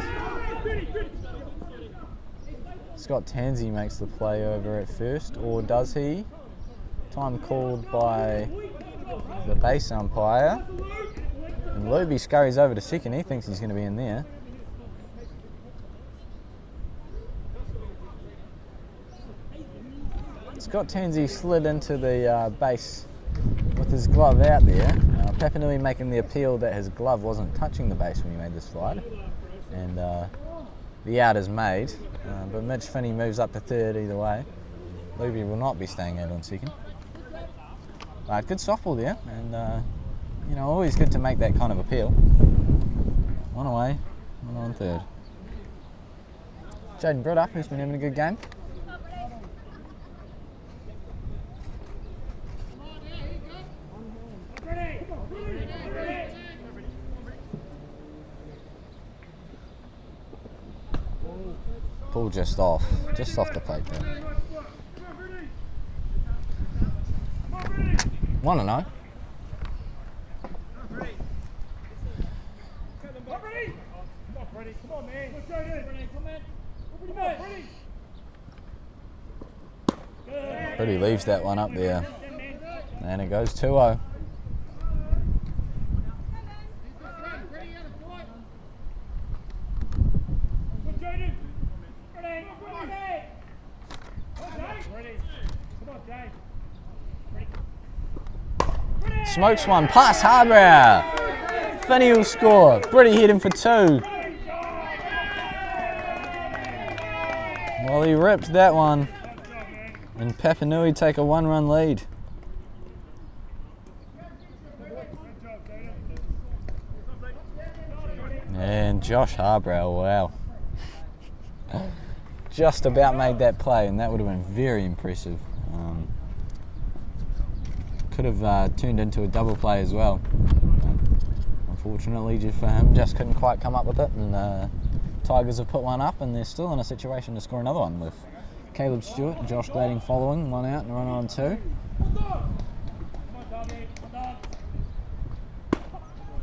Scott Tansey makes the play over at first, or does he? Time called by the base umpire. And Luby scurries over to second. He thinks he's going to be in there. Scott Tansey slid into the base with his glove out there. Papanui making the appeal that his glove wasn't touching the base when he made the slide. And the out is made. But Mitch Finney moves up to third either way. Luby will not be staying out on second. Good softball there, and always good to make that kind of appeal. 1 away, 1 on third. Jaden Britta, who's been having a good game. Ball just off the plate there. 1-0. Pretty leaves that one up there. And it goes 2-0. smokes one past Harbrow. Finney will score. Britty heading for 2. Well, he ripped that one. And Papanui take a 1-run lead. And Josh Harbrow, wow. Just about made that play, and that would have been very impressive. Could have turned into a double play as well. Unfortunately, just for him, just couldn't quite come up with it, and Tigers have put one up, and they're still in a situation to score another one with Caleb Stewart and Josh Gladding following, 1 out and a runner on 2.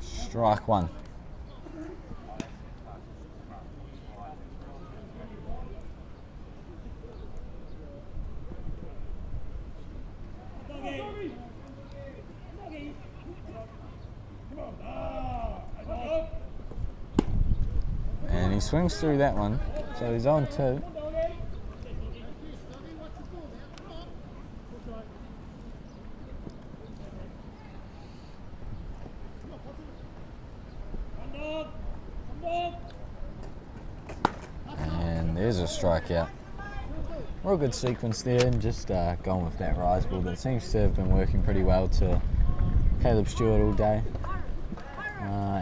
Strike 1. And he swings through that one, so he's on 2. And there's a strikeout. Real good sequence there, and just going with that rise ball that seems to have been working pretty well to Caleb Stewart all day.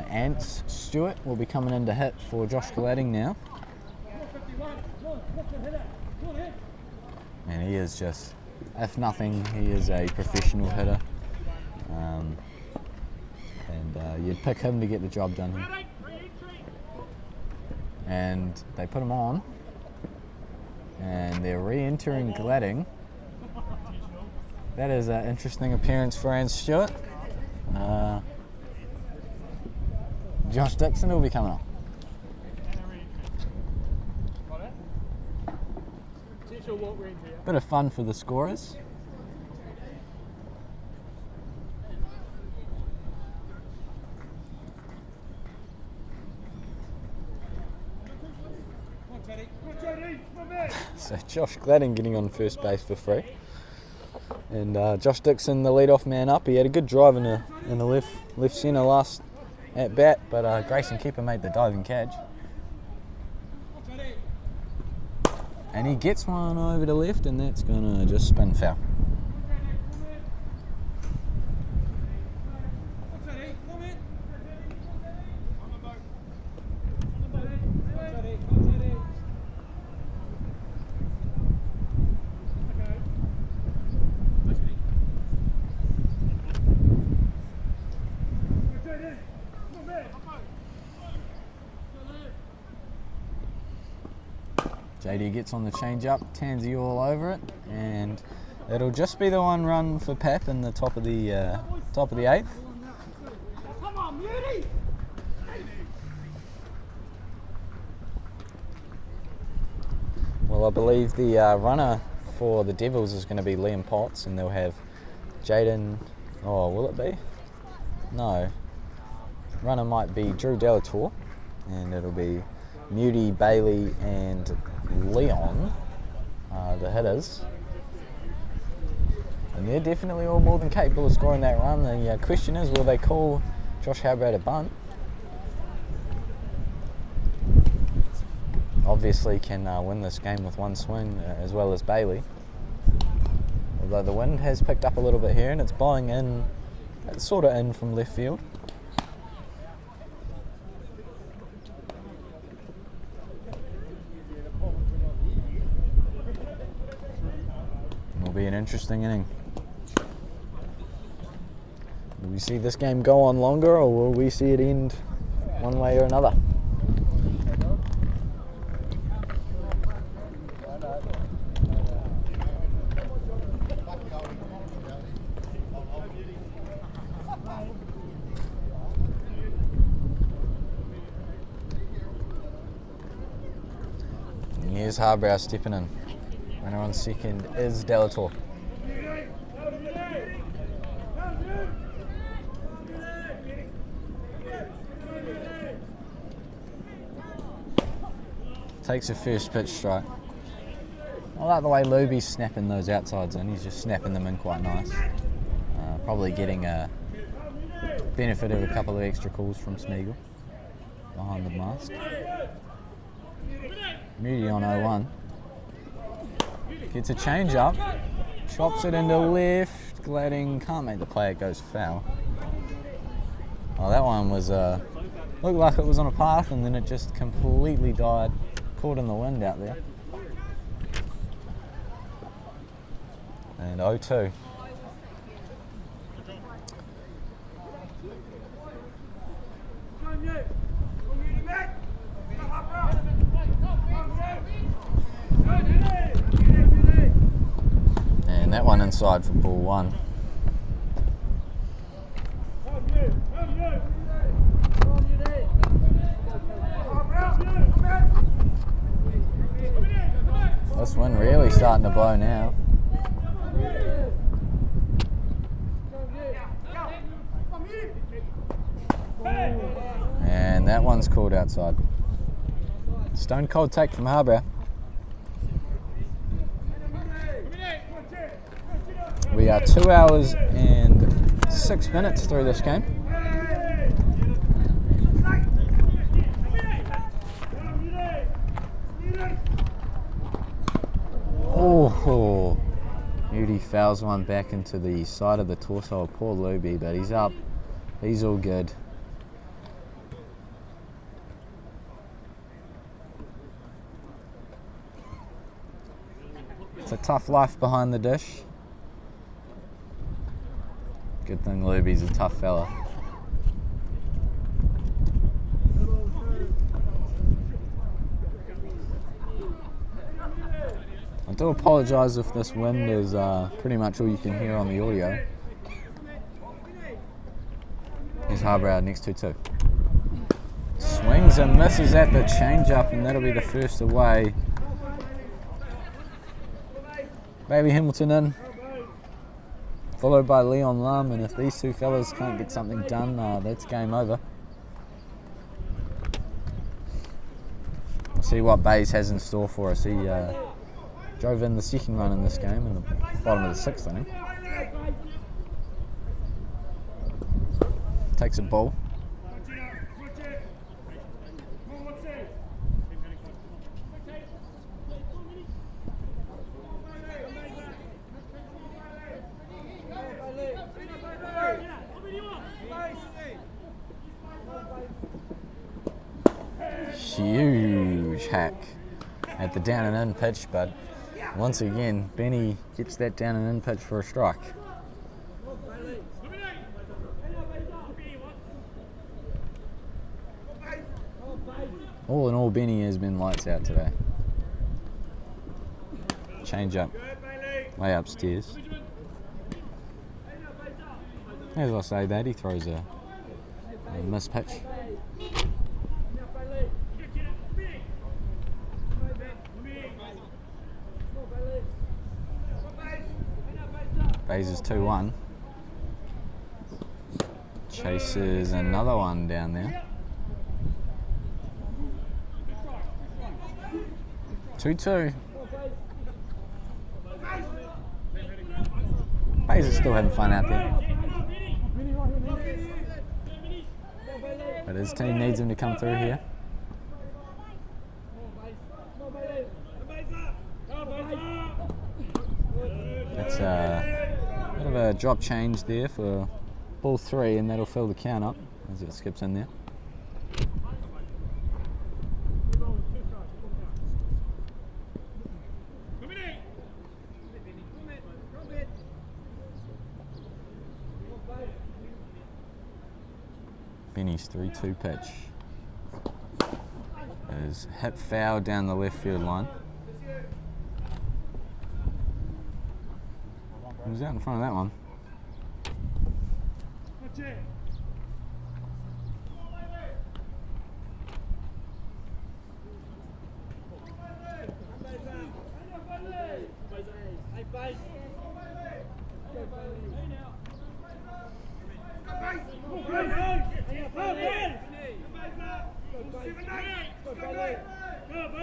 Ant Stewart will be coming in to hit for Josh Gladding now. And he is just, if nothing, he is a professional hitter. And you'd pick him to get the job done here. And they put him on. And they're re-entering Gladding. That is an interesting appearance for Ant Stewart. Josh Dixon will be coming up. Bit of fun for the scorers. So Josh Gladding getting on first base for free. And Josh Dixon, the leadoff man up. He had a good drive in the left centre last at bat, but Grayson Keeper made the diving catch. And he gets one over to left, and that's going to just spin foul. JD gets on the change-up, Tansy all over it, and it'll just be the 1 run for Pap in the top of the 8th. Well, I believe the runner for the Devils is going to be Liam Potts, and they'll have Jaden. Oh, will it be? No. Runner might be Drew Delator, and it'll be Muty, Bailey, and Leon, the hitters. And they're definitely all more than capable of scoring that run. The question is, will they call Josh Harbrow to bunt? Obviously can win this game with 1 swing, as well as Bailey. Although the wind has picked up a little bit here, and it's blowing in, it's sort of in from left field. Will be an interesting inning. Will we see this game go on longer, or will we see it end one way or another? And here's Harbrow stepping in. Runner on second is Delator. Takes a first pitch strike. I like the way Luby's snapping those outsides in. He's just snapping them in quite nice. Probably getting a benefit of a couple of extra calls from Smeagol behind the mask. Moody on 0-1. Gets a change up, chops it into left. Gladding can't make the play, it goes foul. Oh, that one was looked like it was on a path and then it just completely died, caught in the wind out there. And 0-2. And that one inside for ball 1. This wind really starting to blow now. And that one's called outside. Stone cold take from Harbrow. We are 2 hours and 6 minutes through this game. Oh, Moody fouls one back into the side of the torso of poor Luby, but he's up. He's all good. It's a tough life behind the dish. Good thing Luby's a tough fella. I do apologise if this wind is pretty much all you can hear on the audio. Here's Harbrow next 2-2. Swings and misses at the change-up, and that'll be the first away. Bailey Hamilton in, followed by Leon Lum, and if these two fellas can't get something done, that's game over. We'll see what Bays has in store for us. He drove in the second run in this game in the bottom of the 6th inning. Takes a ball. Huge hack at the down and in pitch, but once again Benny gets that down and in pitch for a strike. All in all, Benny has been lights out today. Change up, way upstairs. As I say that, he throws a miss pitch. Bays is 2-1. Chases another one down there. 2-2. Bays is still having fun out there. But his team needs him to come through here. That's a bit of a drop change there for ball 3, and that'll fill the count up as it skips in there. Benny's 3-2 pitch is hit foul down the left field line. He was out in front of that one.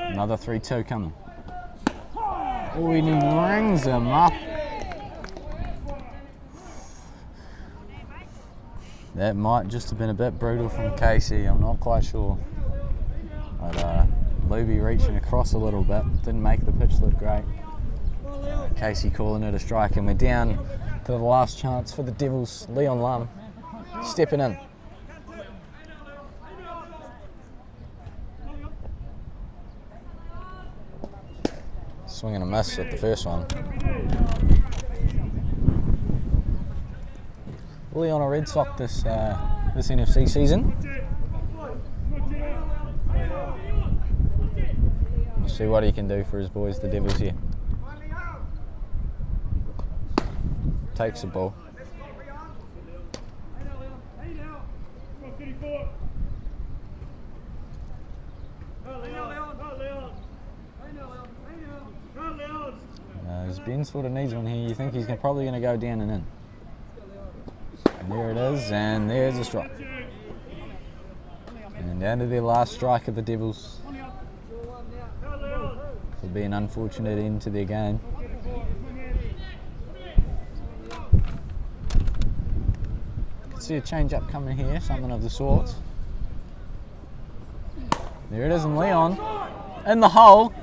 Another 3-2 coming. Oh, and he rings him up. That might just have been a bit brutal from Casey, I'm not quite sure. But Luby reaching across a little bit, didn't make the pitch look great. Casey calling it a strike, and we're down to the last chance for the Devils. Leon Lum stepping in. Swing and a miss at the first one. Leon a Red Sox this NFC season. We'll see what he can do for his boys, the Devils here. Takes the ball. As Ben sort of needs one here, you think he's probably going to go down and in. And there it is, and there's a strike. And down to their last strike of the Devils. It'll be an unfortunate end to their game. Can see a change up coming here, something of the sort. There it is, and Leon in the hole.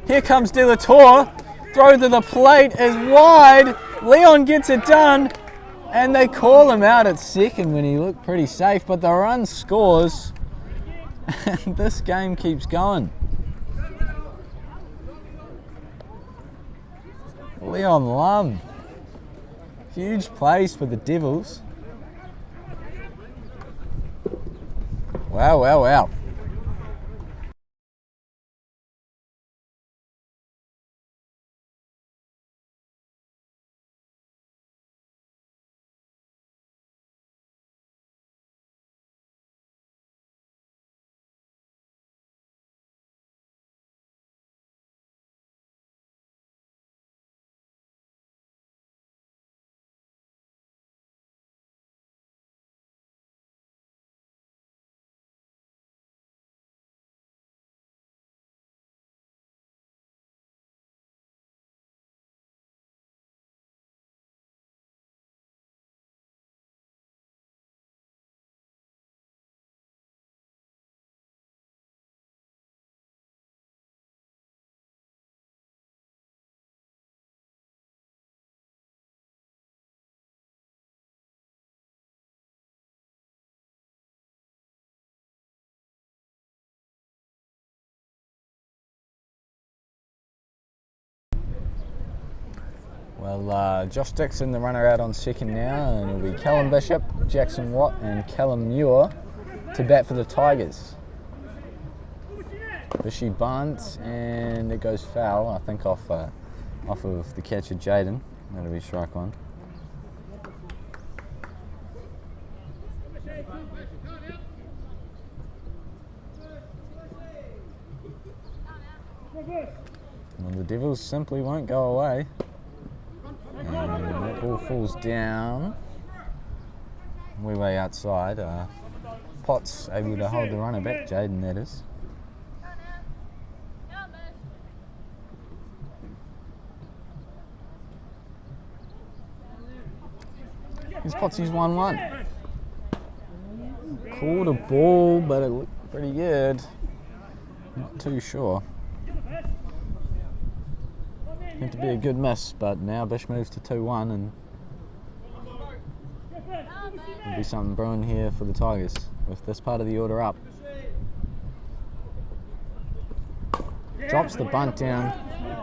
Here comes De La Torre. Throw to the plate is wide. Leon gets it done, and they call him out at second when he looked pretty safe, but the run scores, and this game keeps going. Leon Lum. Huge plays for the Devils. Wow, wow, wow. Well, Josh Dixon, the runner out on second now, and it'll be Callum Bishop, Jackson Watt, and Callum Muir to bat for the Tigers. Bishy bunts, and it goes foul, I think off of the catcher Jaden. That'll be strike one. Well, the Devils simply won't go away. And that ball falls down, way outside. Potts able to hold the runner back, Jaden that is. Here's Potsy's 1-1. Called a ball, but it looked pretty good. Not too sure. Meant to be a good miss, but now Bish moves to 2-1, and there'll be something brewing here for the Tigers with this part of the order up. Drops the bunt down.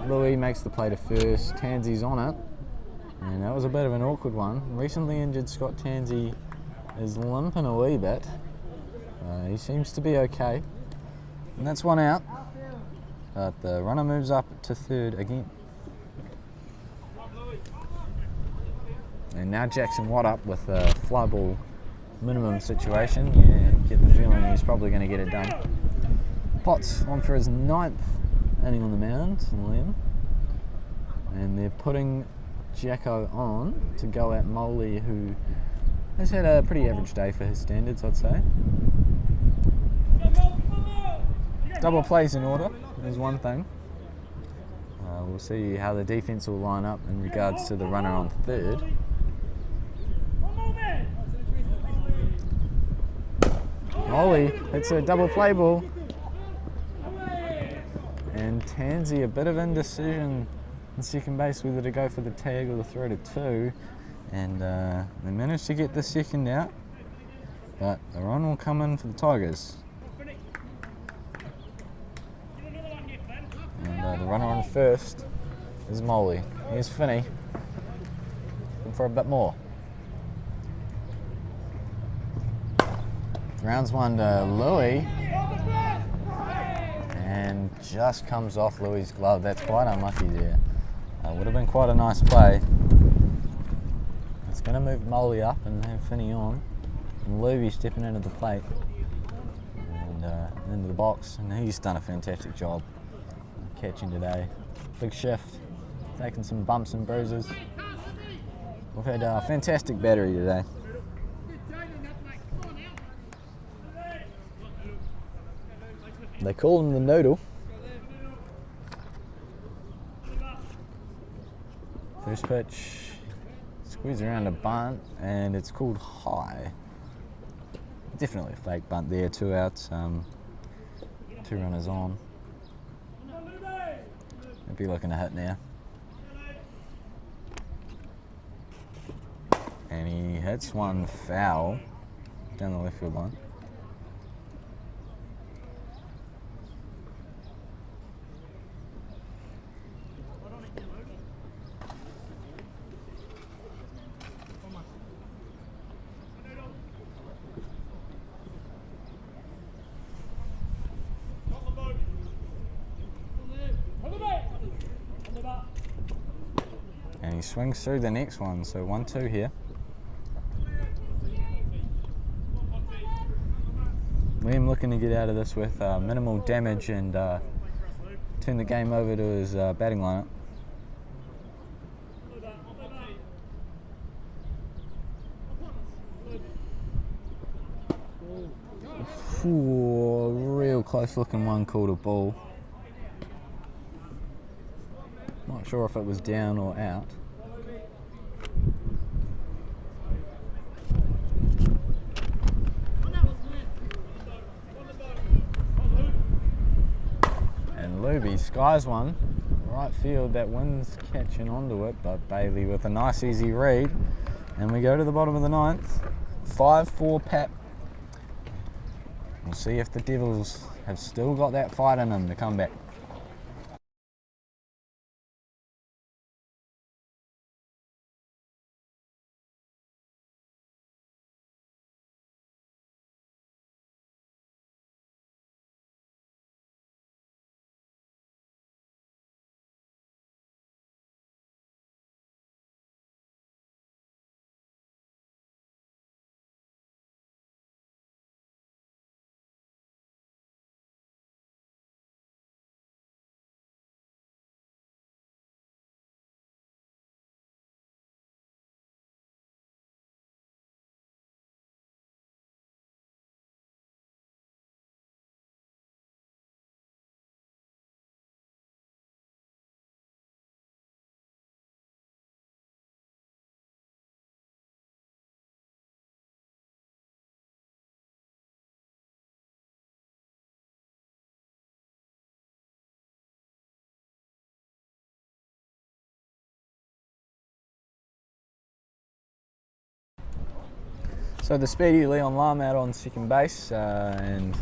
Louis makes the play to first. Tansy's on it, and that was a bit of an awkward one. Recently injured Scott Tansy is limping a wee bit. He seems to be okay, and that's one out. But the runner moves up to third again. And now Jackson Watt up with a fly ball minimum situation. Yeah, get the feeling he's probably going to get it done. Potts on for his 9th inning on the mound, Liam. And they're putting Jacko on to go at Moley, who has had a pretty average day for his standards, I'd say. Double plays in order is one thing. We'll see how the defense will line up in regards to the runner on third. Molly hits a double play ball. And Tansy, a bit of indecision in second base whether to go for the tag or the throw to 2. And they managed to get the second out. But the run will come in for the Tigers. And the runner on first is Molly. Here's Finney. Looking for a bit more. Rounds one to Louis. And just comes off Louis' glove. That's quite unlucky there. Would have been quite a nice play. It's going to move Molly up and have Finney on. And Louis stepping into the plate. And into the box. And he's done a fantastic job catching today. Big shift. Taking some bumps and bruises. We've had a fantastic battery today. They call him the Noodle. First pitch, squeeze around a bunt, and it's called high. Definitely a fake bunt there, 2 outs, 2 runners on. They'll be looking to hit now. And he hits one foul down the left field line. And he swings through the next one, so 1-2 here. Liam looking to get out of this with minimal damage and turn the game over to his batting lineup. Ooh, real close looking one called a ball. Not sure if it was down or out. And Luby skies one, right field, that wind's catching onto it, but Bailey with a nice easy read. And we go to the bottom of the 9th, 5-4 Pap. We'll see if the Devils have still got that fight in them to come back. So the speedy Leon Lam out on second base and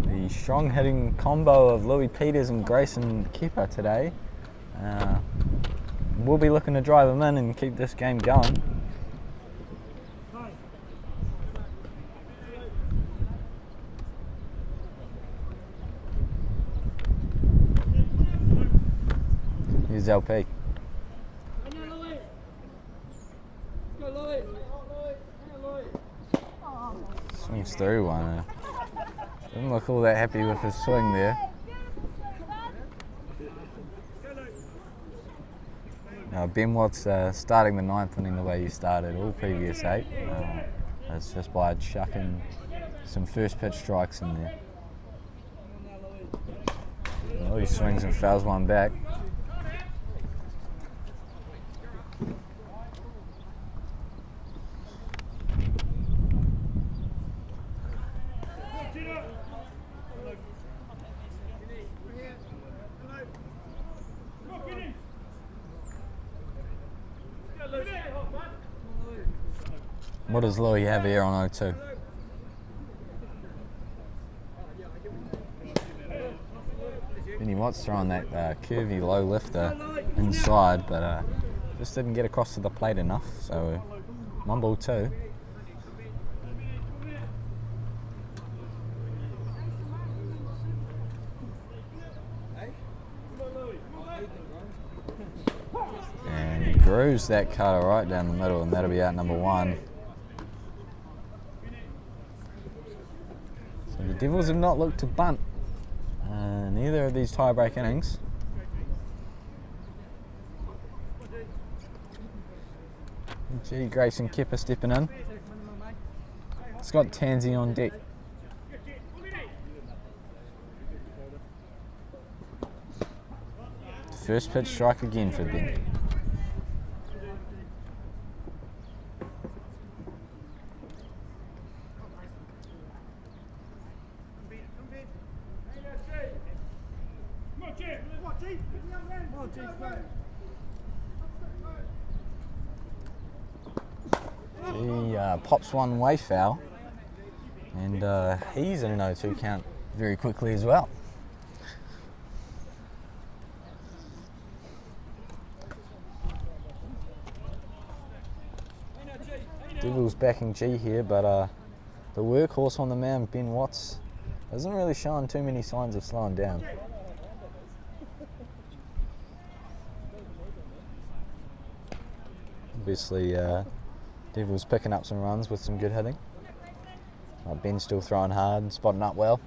the strong hitting combo of Louis Peters and Grayson Kepa today. We'll be looking to drive them in and keep this game going. Here's LP. Swings through one. Doesn't look all that happy with his swing there. Ben Watts starting the 9th inning the way he started all previous 8. It's just by chucking some first pitch strikes in there. Oh, he swings and fouls one back. What does Louis have here on 0-2? Benny Watts throwing that curvy low lifter inside, but just didn't get across to the plate enough, so 1-2. And he grooves that cutter right down the middle, and that'll be out number 1. So the Devils have not looked to bunt neither of these tie-break innings. G. Grayson Kepper stepping in. Scott Tansey on deck. First pitch strike again for Ben. He pops one way foul, and he's in an 0-2 count very quickly as well. Devils backing G here, but the workhorse on the mound, Ben Watts, hasn't really shown too many signs of slowing down. Obviously, Devils picking up some runs with some good hitting. Ben's still throwing hard and spotting up well.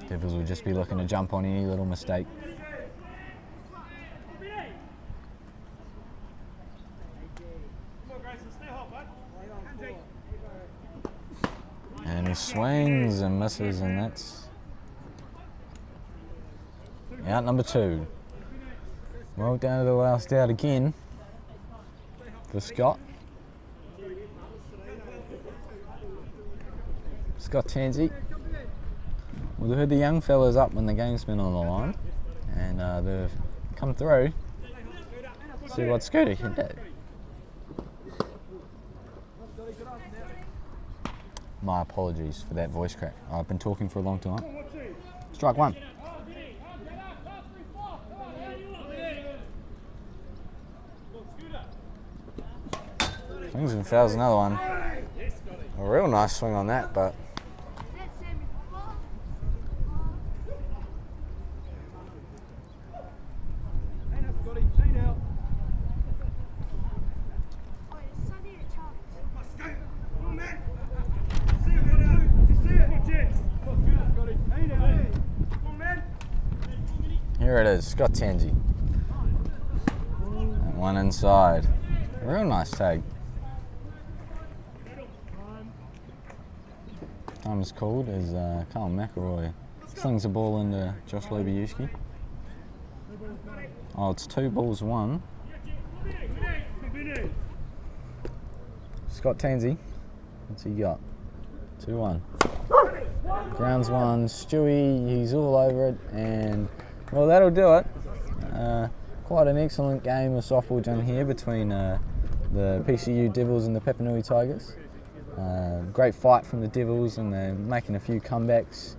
Devils will just be looking to jump on any little mistake. And he swings and misses, and that's out number 2. Well, down to the last out again for Scott. Scott Tansey. Well, they heard the young fellas up when the game's been on the line, and they've come through. See what Scooter can do. My apologies for that voice crack. I've been talking for a long time. Strike 1. Swings and fouls another one. A real nice swing on that, but here it is, Scott Tansey. And one inside. A real nice tag. Time is called as Carl McElroy slings the ball into Josh Lubiuski. Oh, it's 2-1. Scott Tansey, what's he got? 2-1. Grounds one, Stewie, he's all over it, and well, that'll do it. Quite an excellent game of softball done here between the PCU Devils and the Papanui Tigers. Great fight from the Devils, and they're making a few comebacks.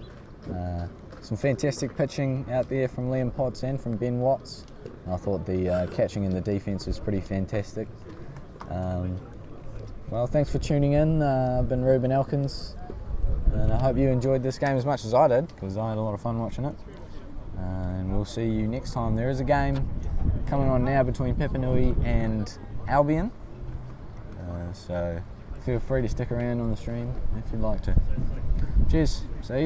Some fantastic pitching out there from Liam Potts and from Ben Watts. I thought the catching and the defence was pretty fantastic. Well, thanks for tuning in. I've been Ruben Elkins, and I hope you enjoyed this game as much as I did, because I had a lot of fun watching it. And we'll see you next time. There is a game coming on now between Papanui and Albion, so feel free to stick around on the stream if you'd like to. Cheers, see you.